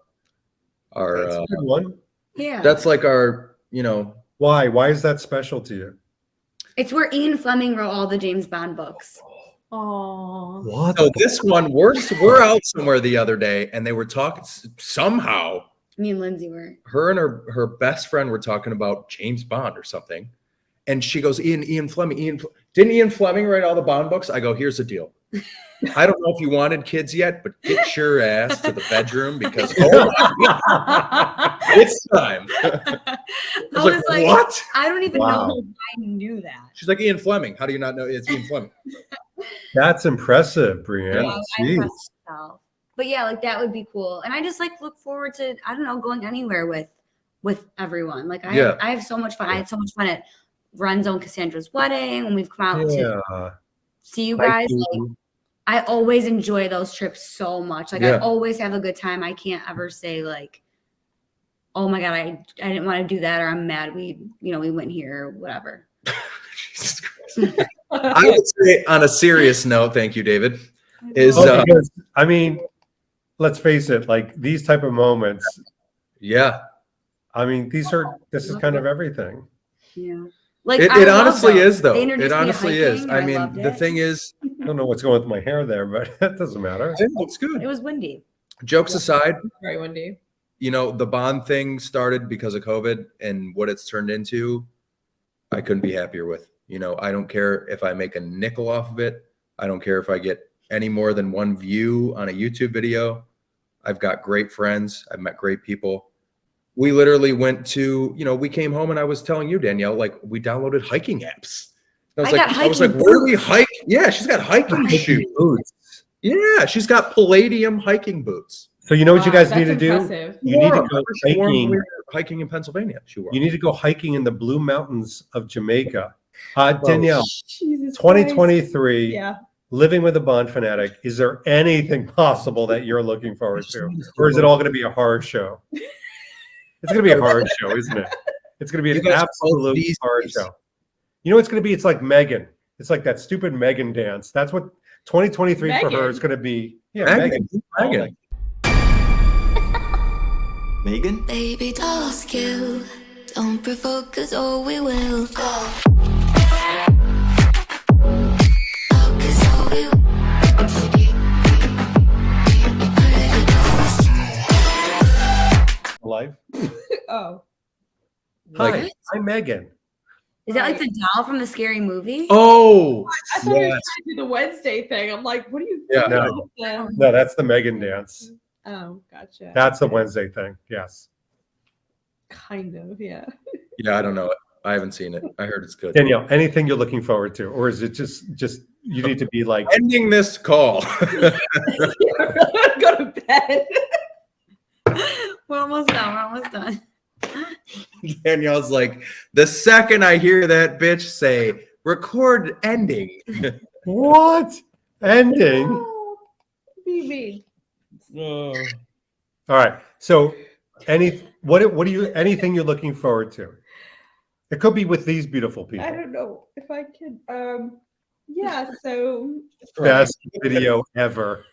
good one. Yeah. that's like our, you know, Why? Why is that special to you? It's where Ian Fleming wrote all the James Bond books. Oh. What? so this one we're out somewhere the other day and they were talking somehow. Me and Lindsay were. Her and her best friend were talking about James Bond or something. And she goes, Ian Fleming. Didn't Ian Fleming write all the Bond books? I go, here's the deal. I don't know if you wanted kids yet, but get your ass to the bedroom because it's time. I was like, what? I don't even Wow. know I knew that. She's like, Ian Fleming. How do you not know it's Ian Fleming? That's impressive, Brianne. Yeah, I Jeez. impressed myself. But yeah, like that would be cool. And I just like look forward to, I don't know, going anywhere with everyone. Like I have so much fun. I had so much fun at Renzo and Cassandra's wedding when we've come out to see you guys. Like I always enjoy those trips so much. Like I always have a good time. I can't ever say like, oh my God, I didn't want to do that, or I'm mad we went here or whatever. Jesus Christ. I would say on a serious note, thank you, David. Because, I mean, let's face it, like these type of moments, I mean, this is kind of everything. Yeah. Like it honestly is though. They introduced It me to honestly is. hiking, I and mean, loved the it. thing is, I don't know what's going with my hair there, but that doesn't matter. it looks good. It was windy. Jokes aside, Very windy. you know, the Bond thing started because of COVID, and what it's turned into, I couldn't be happier with. You know, I don't care if I make a nickel off of it. I don't care if I get any more than 1 view on a YouTube video. I've got great friends. I've met great people. We literally went to, you know, we came home and I was telling you, Danielle, like we downloaded hiking apps. I was like, where do we hike? Yeah, she's got hiking shoes. Boots. Yeah, she's got Palladium hiking boots. So you know what you guys That's need to do? impressive. You need to go She wore them when hiking. we were hiking in Pennsylvania. She wore You need to go hiking in the Blue Mountains of Jamaica. Danielle, Jesus 2023, Christ. Yeah. living with a Bond Fanatic. Is there anything possible that you're looking forward to? Or is it all going to be a horror show? It's going to be a horror show, isn't it? It's going to be You an guys are both absolute beasties. horror show. You know what it's going to be? It's like Megan. It's like that stupid Megan dance. That's what 2023 for her is going to be. Yeah, Megan. Megan? Baby, ask you. Don't provoke, cause all we will go. Life. Oh. Hi, I'm Megan. Is that like the doll from the Scary Movie? Oh, I thought he was yes. trying to do the Wednesday thing. I'm like, what are you Yeah, doing? No, that's the Megan dance. Oh, gotcha. That's the Wednesday thing. Yes. Kind of, yeah. Yeah, I don't know it. I haven't seen it. I heard it's good. Danielle, anything you're looking forward to, or is it just you need to be like Ending this call. Go to bed. We're almost done. We're almost done. Danielle's like, the second I hear that bitch say record ending. what ending? Oh, BB. All right. So, what do you anything you're looking forward to? It could be with these beautiful people. I don't know if I can. Yeah. So, Best video ever.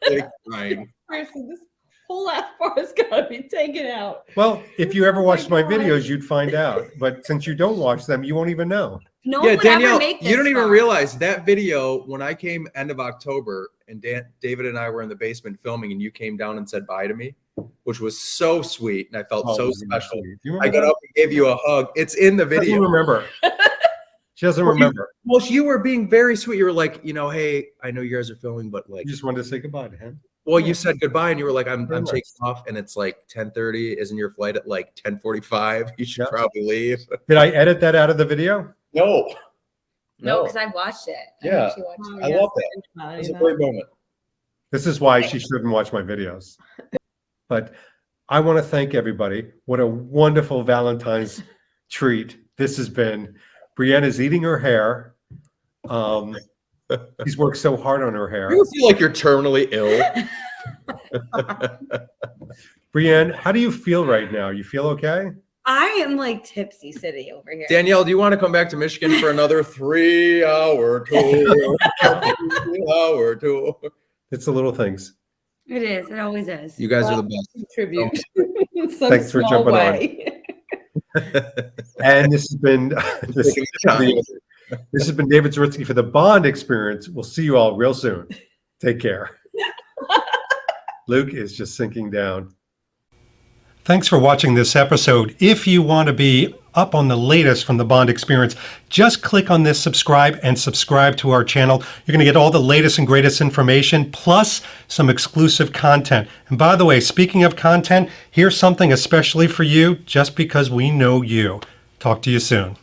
Right. seriously, this whole last part is gonna be taken out. Well, if you ever watched my God. videos, you'd find out. But since you don't watch them, you won't even know. No Yeah, one would ever Danielle, make this you don't even far. realize that video when I came end of October and David and I were in the basement filming and you came down and said bye to me, which was so sweet and I felt so special. Do you I remember? got up and gave you a hug. It's in the She doesn't video. remember. She doesn't remember. Well, you were being very sweet. You were like, hey, I know you guys are filming, but like, You just wanted to say goodbye to him. well, you said goodbye and you were like, I'm Very taking nice. off and it's like 10:30. Isn't your flight at like 10:45? You should Yeah. probably leave. Did I edit that out of the video? No. No, because I watched it. Yeah. actually watched Oh, it. I yeah, love that. think about It was it, a great moment. This is why she shouldn't watch my videos. But I want to thank everybody. What a wonderful Valentine's treat this has been. Brianne is eating her hair. She's worked so hard on her hair. You feel like you're terminally ill. Brianne, how do you feel right now? You feel okay? I am like tipsy city over here. Danielle, do you want to come back to Michigan for another 3-hour tour? 3-hour tour. It's the little things. It is. It always is. You guys are the best. Contribute in some Thanks for small jumping on. way. And this has been Taking the time. this has been David Zaritsky for the Bond Experience. We'll see you all real soon. Take care. Luke is just sinking down. Thanks for watching this episode. If you want to be up on the latest from the Bond Experience, just click on this subscribe and subscribe to our channel. You're going to get all the latest and greatest information, plus some exclusive content. And by the way, speaking of content, here's something especially for you, just because we know you. Talk to you soon.